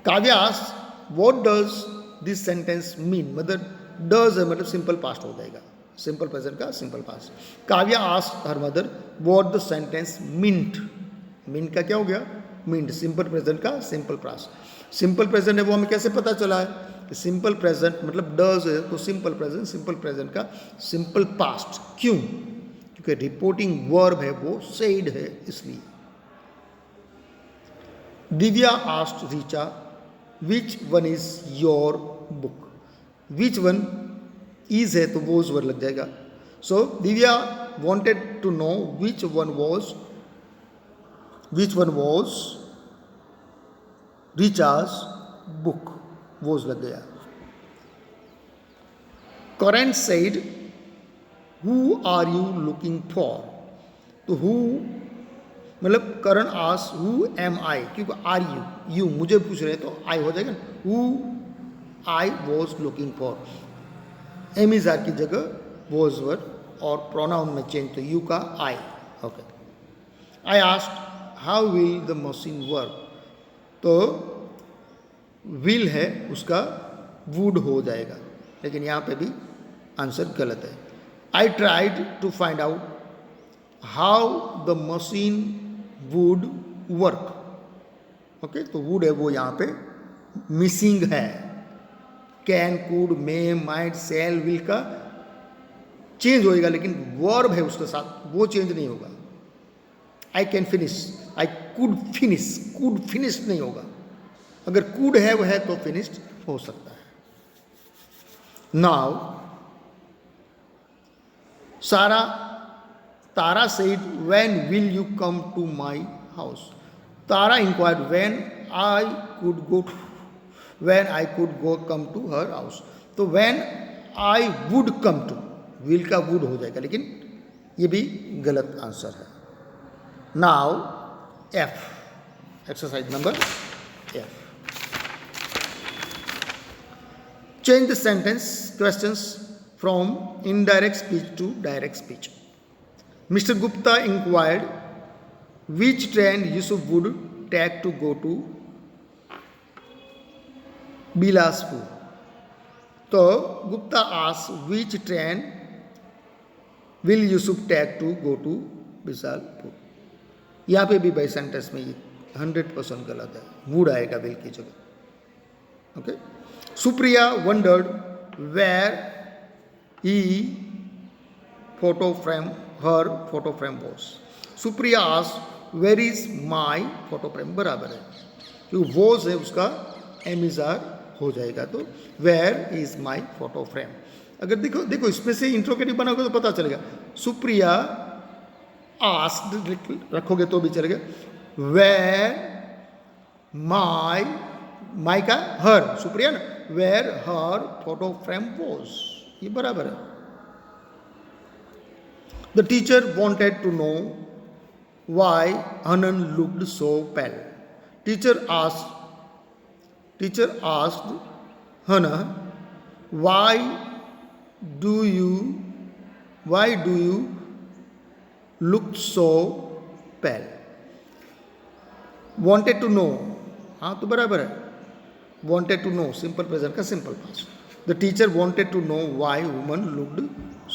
Kavya ask what does this sentence mean, मतलब डज है मतलब सिंपल पास्ट हो जाएगा, सिंपल प्रेजेंट का simple past. Kavya asked her mother what the sentence meant, meant का क्या हो गया, मींट, सिंपल प्रेजेंट का सिंपल पास्ट। सिंपल प्रेजेंट है वो हमें कैसे पता चला है कि सिंपल प्रेजेंट मतलब डज है तो सिंपल प्रेजेंट का सिंपल पास्ट, क्यों, क्योंकि रिपोर्टिंग वर्ब है वो सेड है इसलिए। Divya asked Richa which one is your book, which one is है तो वॉज वर्ड लग जाएगा। सो Divya wanted to know which one was Richa's book, was लग गया। Karan said who are you looking for, तो who मतलब करण आस who am I, क्योंकि are you मुझे पूछ रहे हैं तो I हो जाएगा, who I was looking for, am is are की जगह was word और प्रोनाउन में चेंज तो यू का I, okay. I asked how will the machine work, तो विल है उसका वुड हो जाएगा, लेकिन यहाँ पे भी आंसर गलत है। I tried to find out how the machine would work, okay, तो वुड है वो यहाँ पे मिसिंग है। Can, could, may, might, shall, will का चेंज होएगा, लेकिन वर्ब है उसके साथ, वो चेंज नहीं होगा। I can finish, I could finish नहीं होगा। अगर कुड है वो है तो फिनिश्ड हो सकता है। Now Tara said when will you come to my house. Tara inquired when I could go come to her house. तो when I would come to, will का वुड हो जाएगा, लेकिन ये भी गलत आंसर है। Now F, exercise number F. Change the sentence questions from indirect speech to direct speech. Mr. Gupta inquired which train Yusuf would take to go to Bilaspur. So Gupta asked which train will Yusuf take to go to Bilaspur. यहाँ पे भी by sentence में ये 100% गलत है, would आएगा will की जगह। Okay. Supriya wondered where her photo frame was. Supriya asked, where is my photo frame? बराबर है, क्योंकि was है उसका एमिजार हो जाएगा, तो where is my photo frame। अगर देखो इसमें से इंट्रोगेटिव बनाओगे तो पता चलेगा। सुप्रिया आस्क्ड रखोगे तो भी चलेगा। where my का हर, सुप्रिया ना, where her photo frame was, ये बराबर है। The teacher wanted to know why Anand looked so pale. Teacher asked Hannah, why do you look so pale? Wanted to know, हाँ तो बराबर है। wanted to know simple present का simple past. The teacher wanted to know why woman looked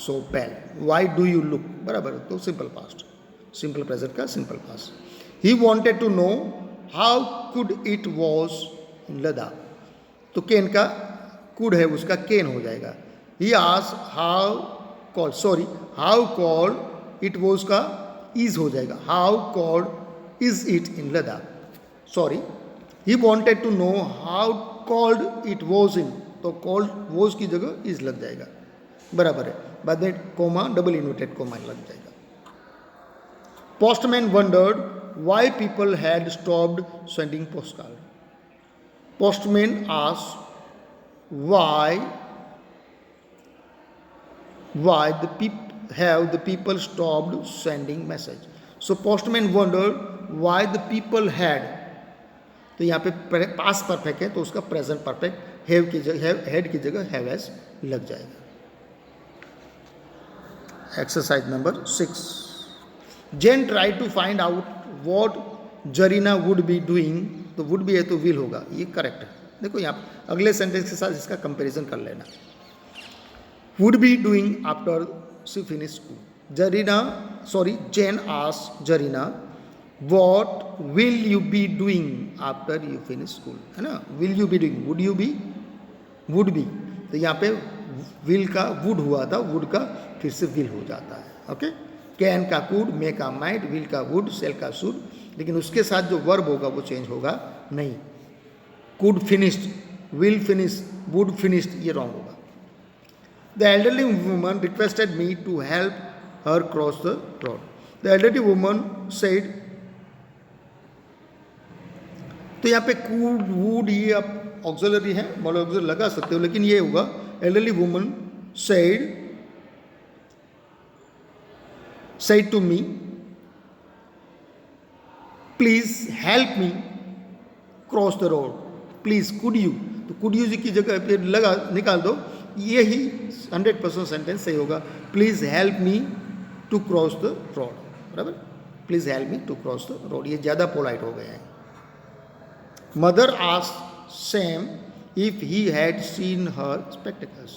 so pale. why do you look बराबर है, तो simple past, simple present का simple past. he wanted to know how could it was in Ladakh, तो केन का could है उसका केन हो जाएगा। he asked how cold it was का is हो जाएगा, how cold is it in Ladakh। he wanted to know how cold it was in, तो cold was की जगह is लग जाएगा, बराबर है। बाद में कोमा, डबल इन्वर्टेड कोमा लग जाएगा। Postman wondered why people had stopped sending postcard. Postman asked why the people stopped sending message. So postman wondered why the people had, तो यहाँ पे पास परफेक्ट है तो उसका प्रेजेंट परफेक्ट हैव की जगह, हैड की जगह हैव एज लग जाएगा। Exercise number 6। Jane try to find out what Zarina would be doing, तो वुड भी है तो विल होगा, ये करेक्ट है। देखो यहाँ अगले सेंटेंस के साथ इसका कंपैरिजन कर लेना। Would be doing after she finish school. Jane asked Zarina what will you be doing after you finish school, है ना। will you be doing, would you be, would be, तो यहाँ पे will का would हुआ था, would का फिर से will हो जाता है। ओके। can का could, may का might, will का would, shall का should, लेकिन उसके साथ जो verb होगा वो चेंज होगा नहीं। could finished, will finished, would finished, ये wrong होगा। the elderly woman requested me to help her cross the road. the elderly woman said, तो यहाँ पे कूड वुड ये आप ऑक्सिलरी है, मॉडल ऑक्सिलरी लगा सकते हो, लेकिन ये होगा elderly woman said to me please help me cross the road. Please could you, तो कुड यू की जगह पे लगा निकाल दो, यही 100% सेंटेंस सही होगा। Please help me to cross the road, बराबर। Please help me to cross the road, ये ज़्यादा पोलाइट हो गया है। Mother asked Sam if he had seen her spectacles,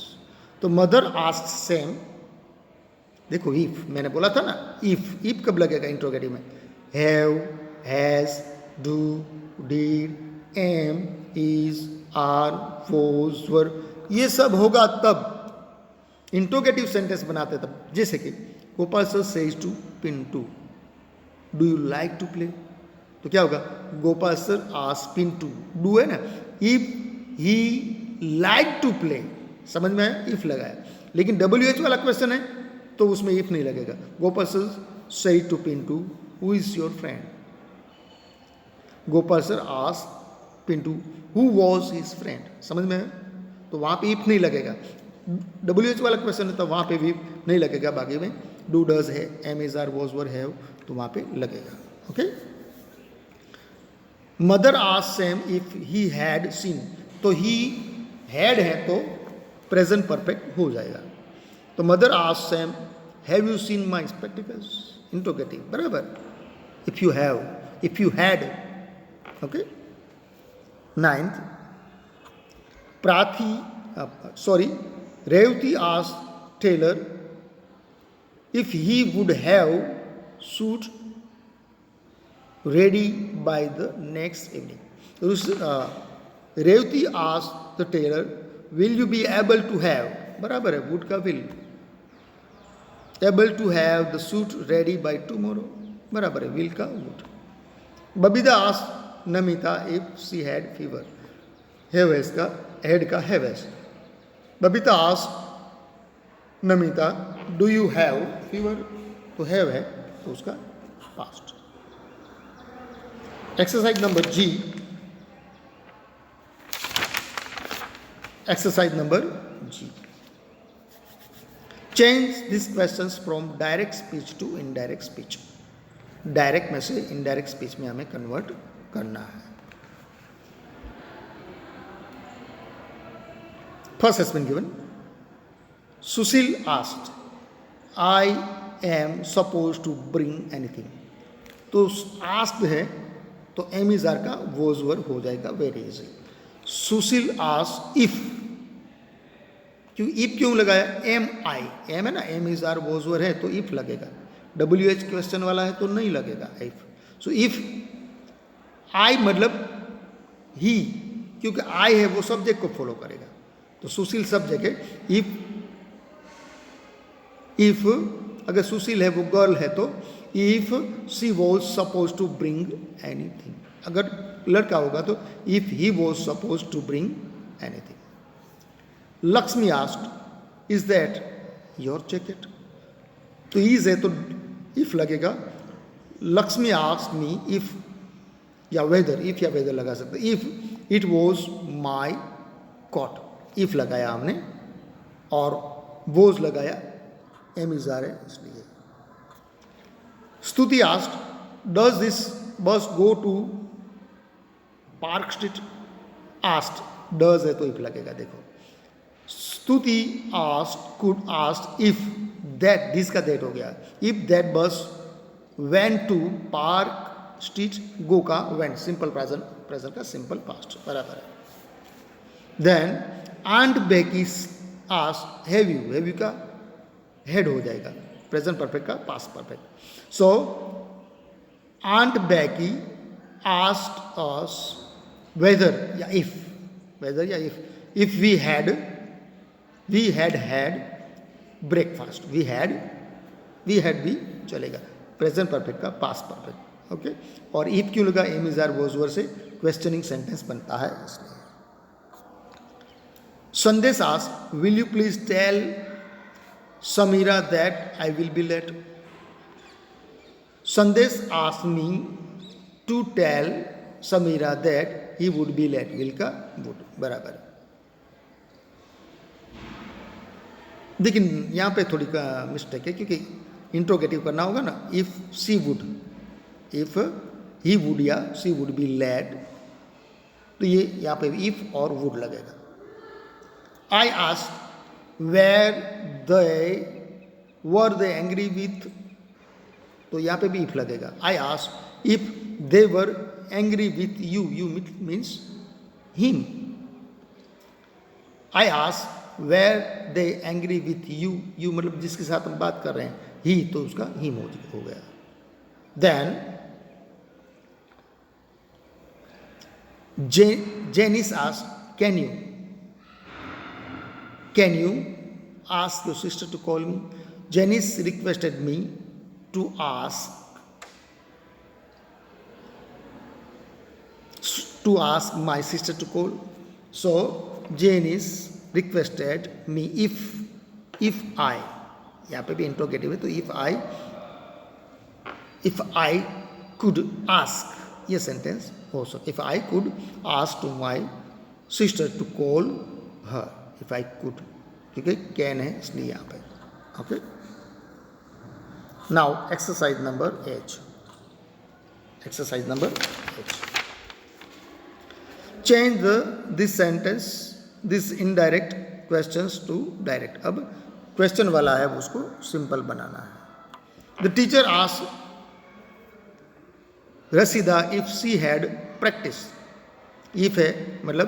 तो मदर आस्क्ड सैम, देखो इफ मैंने बोला था ना, इफ कब लगेगा इंट्रोगेटिव में? Have, has, do, did, am, is, are, was, were, ये सब होगा तब इंट्रोगेटिव सेंटेंस बनाते तब। जैसे कि Gopal sir says to Pintu, do you like to play, तो क्या होगा, Gopal sir asked Pintu, do है ना, if he like to play, समझ में आया, इफ लगाया। लेकिन WH वाला क्वेश्चन है तो उसमें इफ नहीं लगेगा। Gopal sir said to Pintu, who is your friend, Gopal sir asked Pintu who was his friend, समझ में आया, तो वहाँ पे इफ नहीं लगेगा। WH वाला क्वेश्चन है तो वहाँ पे भी नहीं लगेगा, बाकी में डू, डज है, am, is, are, was, were, have, तो वहाँ पे लगेगा। Okay. Mother asked Sam if he had seen, तो ही हैड है तो प्रेजेंट परफेक्ट हो जाएगा। तो mother asked Sam have you seen my spectacles, interrogative, बराबर, if you have, if you had. Okay. 9th, Revati asked Taylor if he would have suit ready by the next evening. Revati asked the tailor, will you be able to have, बराबर है, would का will, able to have the suit ready by tomorrow, बराबर है, will का would. Babita asked Namita if she had fever, have का had का have. Babita asked Namita, do you have fever, तो have है तो उसका past. Exercise number G. Exercise number G. Change these questions from direct speech to indirect speech. Direct में से indirect speech में हमें कन्वर्ट करना है। First has been given. Sushil asked, I am supposed to bring anything. तो asked है तो am is are का was were हो जाएगा, very easy. Sushil asked if, क्यों if क्यों लगाया, am I, am है ना, am is are was were है तो if लगेगा। WH क्वेश्चन वाला है तो नहीं लगेगा if. सो इफ I मतलब ही, क्योंकि I है वो सब्जेक्ट को फॉलो करेगा, तो सुशील सब्जेक्ट है। इफ अगर सुशील है वो गर्ल है तो if she was suppose to bring anything, अगर लड़का होगा तो if he was suppose to bring anything. Lakshmi asked is that your jacket, तो इज है तो इफ लगेगा। लक्ष्मी आस्क्ड मी इफ या वेदर, इफ या वेदर लगा सकते, if it was my coat, if लगाया हमने और वॉज लगाया, एम इज आर है इसलिए। स्तुति asked does this bus go to park street, asked does है तो इफ लगेगा। देखो Stuti asked could asked if that, this का दैट हो गया, if that bus went to park street, go का वेंट, सिंपल प्रेजेंट, प्रेजेंट का सिंपल पास्ट, बराबर है। Then aunt Becky asked have you का हेड हो जाएगा, प्रेजेंट परफेक्ट का past perfect. So aunt Becky asked us whether या if, whether या if we had breakfast, we had भी चलेगा, प्रेजेंट परफेक्ट का पास्ट परफेक्ट। ओके। और इफ क्यों लगा, am is are was were से क्वेश्चनिंग सेंटेंस बनता है इसलिए। Sandesh asked will you please tell Samira that I will be late. Sandesh asked me to tell Samira that he would be late, will का would, बराबर। लेकिन यहाँ पे थोड़ी का मिस्टेक है क्योंकि इंट्रोगेटिव करना होगा ना, if she would, if he would या सी वुड बी लेट, तो ये यहाँ पे इफ और वुड लगेगा। I asked where were they angry with, तो यहाँ पे भी इफ लगेगा। I asked if they were angry with you, you means him. I asked where they angry with you, you मतलब जिसके साथ हम बात कर रहे हैं, ही, तो उसका हिम हो गया। Then Janice asked, can you ask your sister to call me? Janice requested me to ask my sister to call. So Janice requested me if I, यहाँ पे भी इंट्रोगेटिव है, तो if I could ask, ये sentence हो सकता, if I could ask to my sister to call her, if I could, क्योंकि can है इसलिए यहाँ पे. Okay, now exercise number H. Exercise number H. Change this sentence, this indirect questions to direct. अब question वाला है, उसको simple बनाना है. The teacher asked Rashida if she had practice. If है मतलब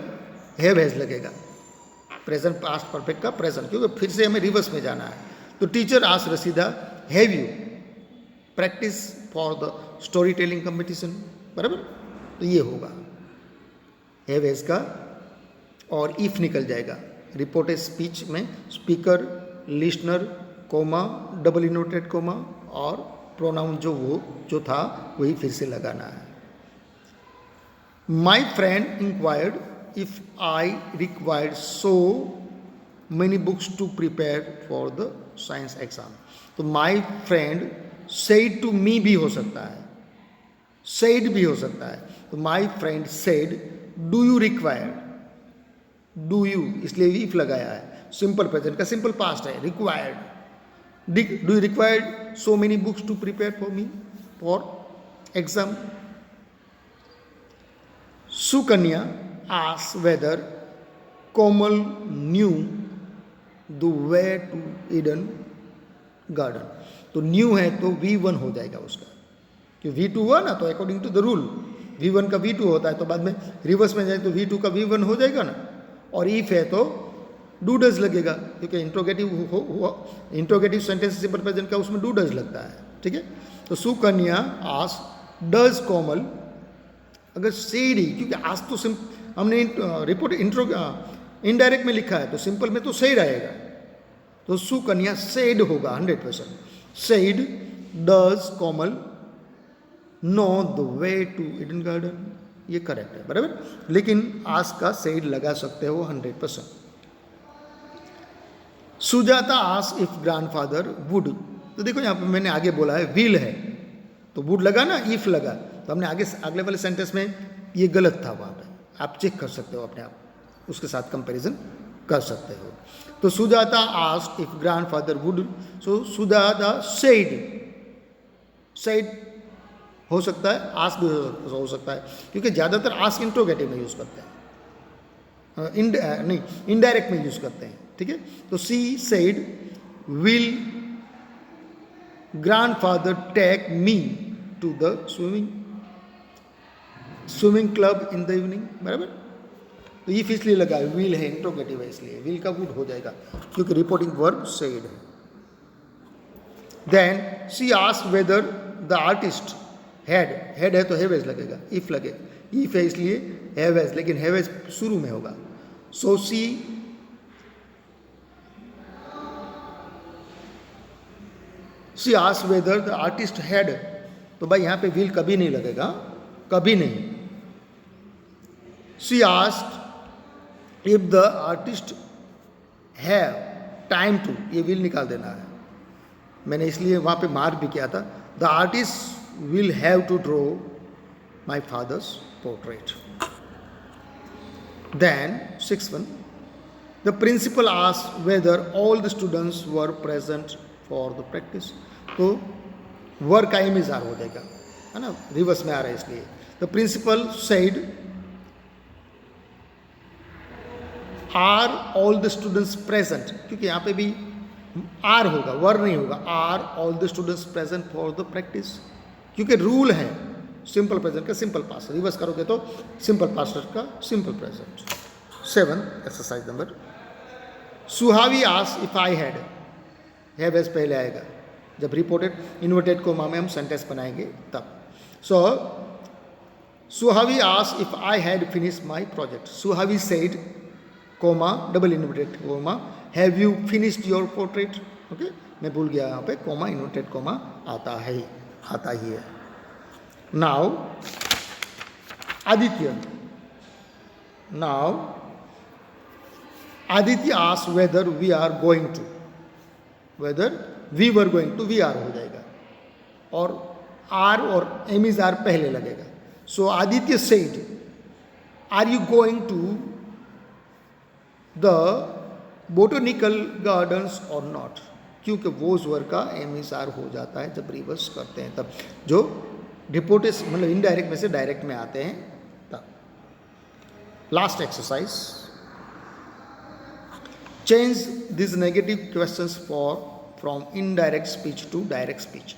हैव हैज लगेगा, प्रेजेंट पास्ट परफेक्ट का प्रेजेंट, क्योंकि फिर से हमें रिवर्स में जाना है. तो teacher asked Rashida have you practice for the story telling competition. बराबर, तो ये होगा हैव हैज का, और इफ निकल जाएगा. रिपोर्टेड स्पीच में speaker, listener, comma, double inverted comma, और प्रोनाउन जो था वही फिर से लगाना है. My friend inquired if I required so many books to prepare for the science exam. तो my friend said to me भी हो सकता है, सेड भी हो सकता है. तो my friend said do you required, do you इसलिए इफ लगाया है. सिंपल प्रेजेंट का सिंपल पास्ट है, required. Do you required so many books to prepare for me for exam. Sukanya asked whether Komal knew the way to Eden garden. तो knew है तो V1 हो जाएगा उसका, क्योंकि V2 हुआ ना, तो according to the rule V1 का V2 होता है, तो बाद में रिवर्स में जाए तो V2 का V1 हो जाएगा ना. और इफ है तो डू डज लगेगा, क्योंकि इंट्रोगेटिव सेंटेंस सिंपल प्रेजेंट का उसमें डू डज लगता है. ठीक है, तो सुकन्या आस्क्ड डज कोमल, अगर सेड ही, क्योंकि आज तो हमने रिपोर्ट इनडायरेक्ट में लिखा है, तो सिंपल में तो सेड आएगा. तो सुकन्या सेड होगा 100%. Said does Komal know the way to Eden garden, ये करेक्ट है. बराबर, लेकिन आज का सेड लगा सकते हो 100%. Sujata asked if grandfather would. तो देखो यहाँ पे मैंने आगे बोला है विल है, तो वुड लगा ना, इफ लगा, तो हमने अगले वाले सेंटेंस में ये गलत था. वहाँ पे आप चेक कर सकते हो अपने आप, उसके साथ कंपैरिजन कर सकते हो. तो Sujata asked if grandfather would, so Sujata said, said हो सकता है, आस्क भी हो सकता है, क्योंकि ज़्यादातर आस्क इंट्रोगेटिव में यूज़ करते हैं, नहीं इनडायरेक्ट में यूज़ करते हैं. ठीक है, तो she said will grandfather take me to the swimming club in the evening. बराबर, तो इफ इसलिए लगा, विल है इंट्रोगेटिव है, इसलिए विल का वुड हो जाएगा, क्योंकि रिपोर्टिंग वर्ब सेड है. Then she asked whether the artist had है तो हैव हैज लगेगा, इफ लगे, इफ है इसलिए हैव हैज, लेकिन हैव हैज शुरू में होगा. So she asked whether the artist had, तो भाई यहाँ पे विल कभी नहीं लगेगा, कभी नहीं. She asked if the artist have time to, ये विल निकाल देना है, मैंने इसलिए वहाँ पे मार्क भी किया था. The artist will have to draw my father's portrait. Then 6th one, the principal asked whether all the students were present for the practice. तो वर्क का इमेज आर हो जाएगा, है ना, रिवर्स में आ रहा है इसलिए. The principal said are all the students present, क्योंकि यहाँ पे भी आर होगा, वर नहीं होगा. Are all the students present for the practice, क्योंकि रूल है सिंपल प्रेजेंट का सिंपल पास्ट, रिवर्स करोगे तो सिंपल पास्ट का simple present. 7 exercise number. Suhavi asked if I had, have has पहले आएगा जब रिपोर्टेड इन्वर्टेड कोमा में हम सेंटेंस बनाएंगे तब. सो Suhavi asked if I had finished my project. Suhavi said, comma, double inverted comma, have you finished your portrait? Okay, मैं भूल गया यहाँ पे comma inverted comma आता ही है. Now Aditya. Now Aditya asked whether we are going to. Whether we were going to, we are हो जाएगा और are और am is are पहले लगेगा. So Aditya said, are you going to the botanical gardens or not? क्योंकि was वर्ग का M is are हो जाता है जब रिवर्स करते हैं तब, जो डिपोटेस मतलब इनडायरेक्ट में से डायरेक्ट में आते हैं तब. Last exercise, change this negative questions from indirect speech to direct speech.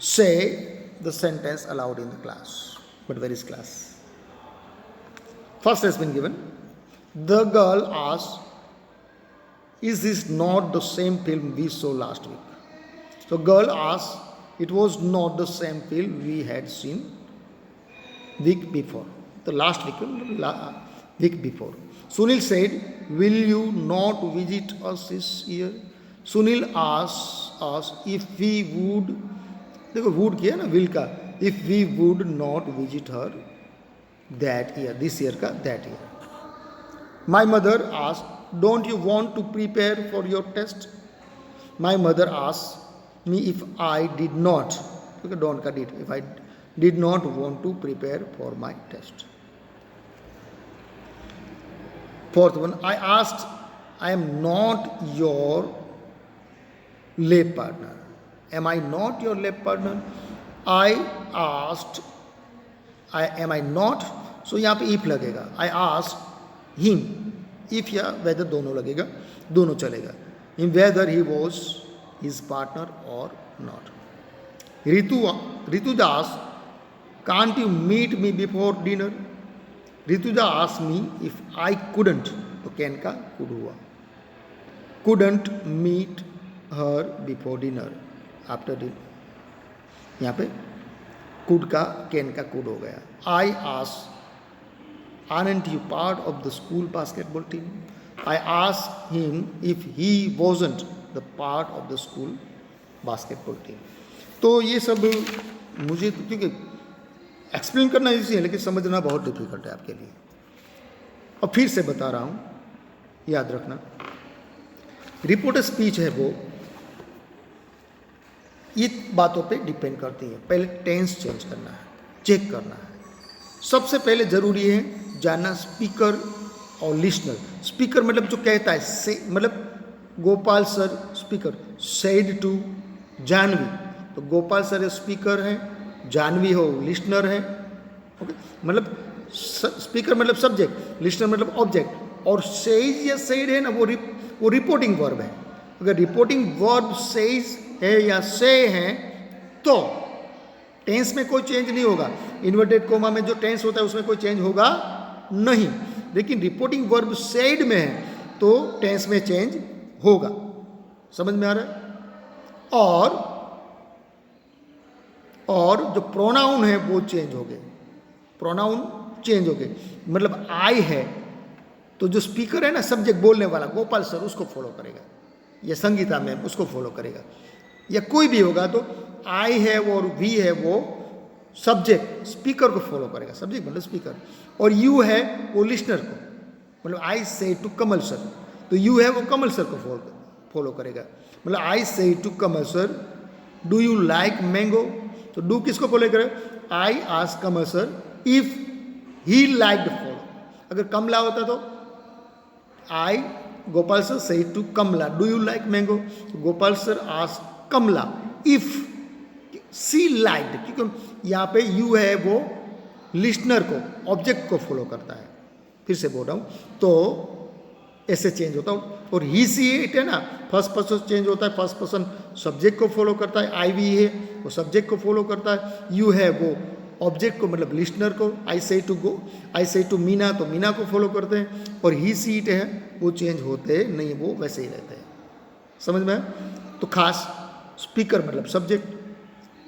Say the sentence aloud in the class. But where is class? First has been given. The girl asked, is this not the same film we saw last week? So girl asked, it was not the same film we had seen week before. The last week before. Sunil said, will you not visit us this year? Sunil asked us if we would, देखो would किया ना will का, if we would not visit her that year, this year का that year. My mother asked, don't you want to prepare for your test? My mother asked me if I did not, okay, don't का did, if I did not want to prepare for my test. Fourth one, I asked, I am not your lab partner. Am I not your lab partner? I asked, am I not? So यहाँ पे if लगेगा. I asked him, if या whether दोनों लगेगा, दोनों चलेगा. Him whether he was his partner or not. Rituja asked, can't you meet me before dinner? Rituja asked me if I couldn't, तो can का could हुआ. Couldn't meet her before dinner, after dinner. यहाँ पे could का can का could हो गया. I asked, aren't you part of the school basketball team? I asked him if he wasn't the part of the school basketball team. तो ये सब मुझे तो क्योंकि एक्सप्लेन करना इजी है लेकिन समझना बहुत डिफिकल्ट है आपके लिए. और फिर से बता रहा हूँ, याद रखना, रिपोर्ट स्पीच है वो ये बातों पे डिपेंड करती है. पहले टेंस चेंज करना है, चेक करना है. सबसे पहले ज़रूरी है जानना स्पीकर और लिसनर. स्पीकर मतलब जो कहता है, से मतलब Gopal sir speaker, said to Janhvi, तो गोपाल सर स्पीकर हैं, जानवी हो लिसनर है. ओके, मतलब स्पीकर मतलब सब्जेक्ट, लिसनर मतलब ऑब्जेक्ट, और सेज या सेड है ना वो रिपोर्टिंग वर्ब है. अगर रिपोर्टिंग वर्ब सेज है या से है तो टेंस में कोई चेंज नहीं होगा. इन्वर्टेड कोमा में जो टेंस होता है उसमें कोई चेंज होगा नहीं, लेकिन रिपोर्टिंग वर्ब सेड में है तो टेंस में चेंज होगा. समझ में आ रहा है? और जो प्रोनाउन है वो चेंज हो गए, प्रोनाउन चेंज हो गए. मतलब आई है तो जो स्पीकर है ना, सब्जेक्ट बोलने वाला गोपाल सर, उसको फॉलो करेगा, या संगीता मैम उसको फॉलो करेगा, या कोई भी होगा तो आई है वो और वी है वो सब्जेक्ट स्पीकर को फॉलो करेगा. सब्जेक्ट मतलब स्पीकर, और यू है वो लिसनर को. मतलब I say to Kamal sir, तो यू है वो कमल सर को फॉलो करेगा. मतलब I say to Kamal sir, do you like mango, तो डू किसको फॉलो करेगा? I ask Kamal sir if he liked follow. अगर कमला होता तो I Gopal sir say to Kamla, do you like mango, Gopal sir ask Kamla if she liked, क्योंकि यहाँ पे यू है वो लिसनर को, ऑब्जेक्ट को फॉलो करता है. फिर से बोल रहा हूँ, तो ऐसे चेंज होता है. और ही सी इट है ना, फर्स्ट पर्सन चेंज होता है, फर्स्ट पर्सन सब्जेक्ट को फॉलो करता है, आई वी है वो सब्जेक्ट को फॉलो करता है, यू है वो ऑब्जेक्ट को मतलब लिसनर को, आई say to go, I say to Meena तो मीना को फॉलो करते हैं, और ही सी इट है वो चेंज होते नहीं, वो वैसे ही रहते हैं. समझ में? तो खास स्पीकर मतलब subject,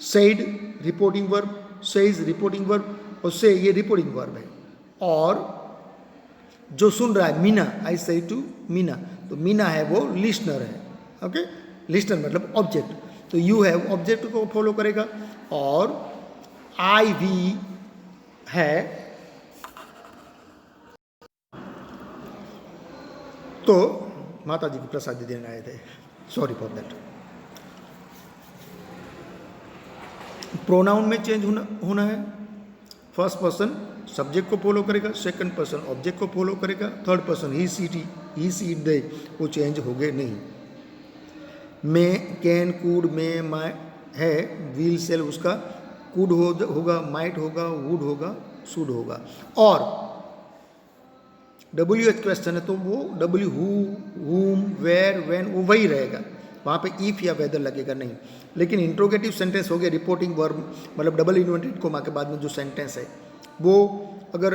said reporting verb, says reporting verb, उससे ये रिपोर्टिंग वर्ब है। और जो सुन रहा है मीना, आई से टू मीना, तो मीना है वो लिसनर है। ओके, लिसनर मतलब ऑब्जेक्ट, तो यू है ऑब्जेक्ट को फॉलो करेगा। और आई वी है तो माता जी की प्रसाद देने आए थे, सॉरी फॉर दैट। प्रोनाउन में चेंज होना है। फर्स्ट पर्सन सब्जेक्ट को फॉलो करेगा, सेकंड पर्सन ऑब्जेक्ट को फॉलो करेगा, third person he she it they, वो चेंज हो गए नहीं। मैं, कैन, कूड, में, माई है, विल, सेल, उसका कुड होगा, माइट होगा, वुड होगा, शुड होगा। और WH क्वेश्चन है तो वो W, who, whom, where, when वो वही रहेगा, वहाँ पे इफ या वेदर लगेगा नहीं। लेकिन इंट्रोगेटिव सेंटेंस हो गया रिपोर्टिंग वर्ब, मतलब डबल इन्वर्टेड कोमा के बाद में जो सेंटेंस है वो अगर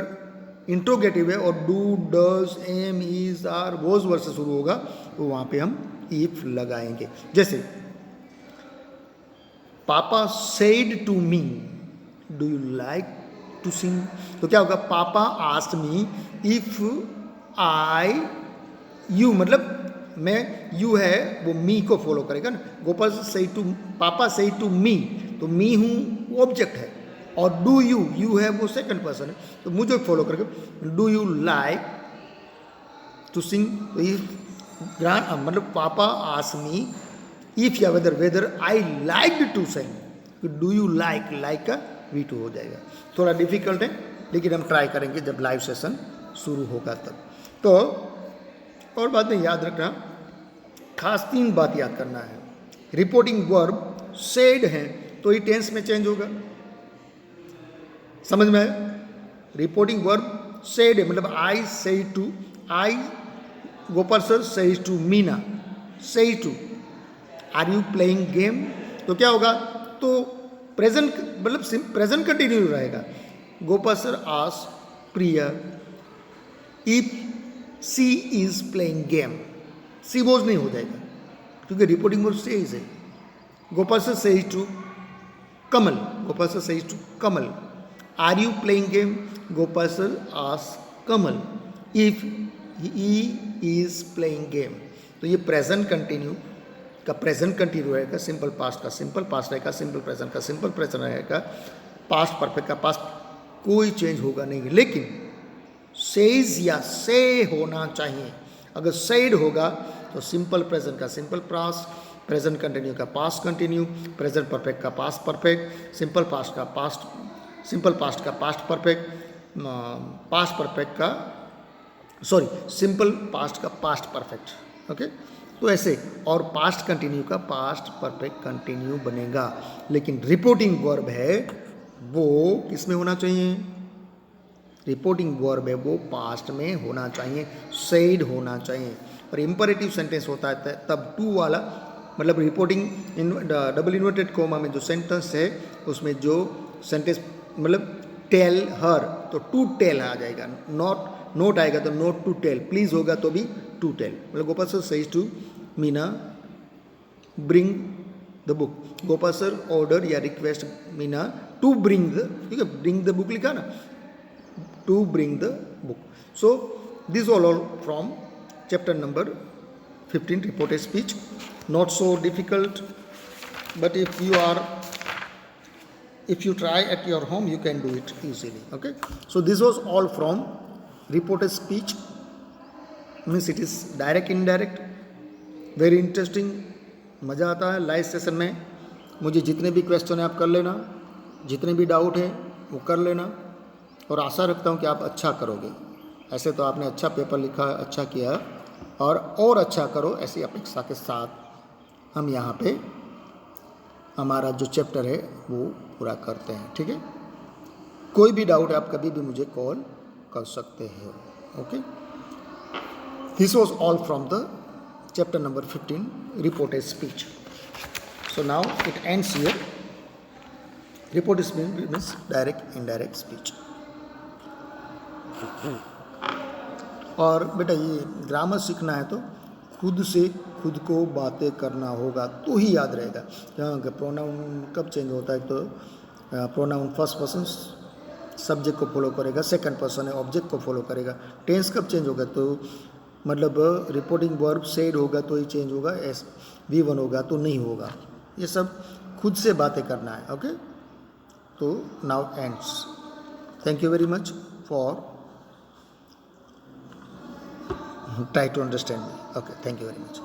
इंट्रोगेटिव है और do, does, am, is, are, was word से शुरू होगा तो वहाँ पे हम इफ लगाएंगे। जैसे पापा said to me do you like to sing, तो क्या होगा, पापा asked me if I you, मतलब मैं, यू है वो मी को फॉलो करेगा ना। गोपाल से टू, पापा से टू मी, तो मी हूँ वो ऑब्जेक्ट है, और डू यू, यू है वो सेकंड पर्सन है, तो मुझे फॉलो करेगा। Do you like to sing, तो ये मतलब पापा आस्क्ड मी इफ या whether I like to sing, do you like, like का V2 हो जाएगा। थोड़ा डिफिकल्ट है लेकिन हम ट्राई करेंगे जब लाइव सेशन शुरू होगा तब। तो और बाद में याद रखना, खास 3 बात याद करना है। रिपोर्टिंग वर्ब सेड है तो ये टेंस में चेंज होगा, समझ में आया? रिपोर्टिंग वर्ब सेड है मतलब I say to, I Gopal sir say to Meena, say to are you playing game, तो क्या होगा, तो प्रेजेंट मतलब प्रेजेंट कंटिन्यू रहेगा। गोपाल सर आस Priya if she is playing game, she was नहीं हो जाएगा क्योंकि रिपोर्टिंग वर्ब से है। Gopal sir says to Kamal, Gopal sir says to Kamal are you playing game, Gopal sir आस Kamal if he is playing game. तो ये प्रेजेंट कंटिन्यू का प्रेजेंट कंटिन्यू रहेगा, सिंपल पास्ट का सिंपल पास्ट रहेगा, सिंपल प्रेजेंट का सिंपल प्रेजेंट रहेगा, पास्ट परफेक्ट का पास्ट, कोई चेंज होगा नहीं। लेकिन सेज या से होना चाहिए। अगर सेड होगा तो सिंपल प्रेजेंट का सिंपल पास्ट, प्रेजेंट कंटिन्यू का पास्ट कंटिन्यू, प्रेजेंट परफेक्ट का पास्ट परफेक्ट, सिंपल पास्ट का पास्ट, सिंपल पास्ट का पास्ट परफेक्ट, पास्ट परफेक्ट का सॉरी सिंपल पास्ट का पास्ट परफेक्ट। ओके, तो ऐसे, और पास्ट कंटिन्यू का पास्ट परफेक्ट कंटिन्यू बनेगा। लेकिन रिपोर्टिंग वर्ब है वो किस में होना चाहिए, रिपोर्टिंग वर्ब है वो पास्ट में होना चाहिए, सेड होना चाहिए। और इंपरेटिव सेंटेंस होता है तब टू वाला, मतलब रिपोर्टिंग डबल इन्वर्टेड कोमा में जो सेंटेंस है उसमें जो सेंटेंस मतलब टेल हर, तो टू टेल आ जाएगा, नोट आएगा तो नोट टू टेल, प्लीज होगा तो भी टू टेल। मतलब Gopal sir says to Meena bring the book, Gopal sir order या request Meena to bring the, ठीक है, ब्रिंग द बुक लिखा ना, to bring the book. So this all from chapter number 15 reported speech, not so difficult, but if you try at your home you can do it easily. Okay, so this was all from reported speech, means it is direct indirect, very interesting, मज़ा आता है live session में। मुझे जितने भी question है आप कर लेना, जितने भी डाउट है वो कर लेना, और आशा रखता हूँ कि आप अच्छा करोगे। ऐसे तो आपने अच्छा पेपर लिखा, अच्छा किया, और अच्छा करो, ऐसी अपेक्षा के साथ हम यहाँ पे हमारा जो चैप्टर है वो पूरा करते हैं। ठीक है, कोई भी डाउट है आप कभी भी मुझे कॉल कर सकते हैं। Okay, this was all from the chapter number 15 reported speech. So now it ends here. Reported speech means direct indirect speech. और बेटा ये ग्रामर सीखना है तो खुद से खुद को बातें करना होगा तो ही याद रहेगा। यहाँ प्रोनाउन कब चेंज होता है, तो प्रोनाउन फर्स्ट पर्सन सब्जेक्ट को फॉलो करेगा, सेकंड पर्सन है ऑब्जेक्ट को फॉलो करेगा। टेंस कब चेंज होगा, तो मतलब रिपोर्टिंग वर्ब सेड होगा तो ही चेंज होगा, एस V1 होगा तो नहीं होगा। ये सब खुद से बातें करना है। ओके, तो now ends. Thank you very much for try to understand me. Okay, thank you very much.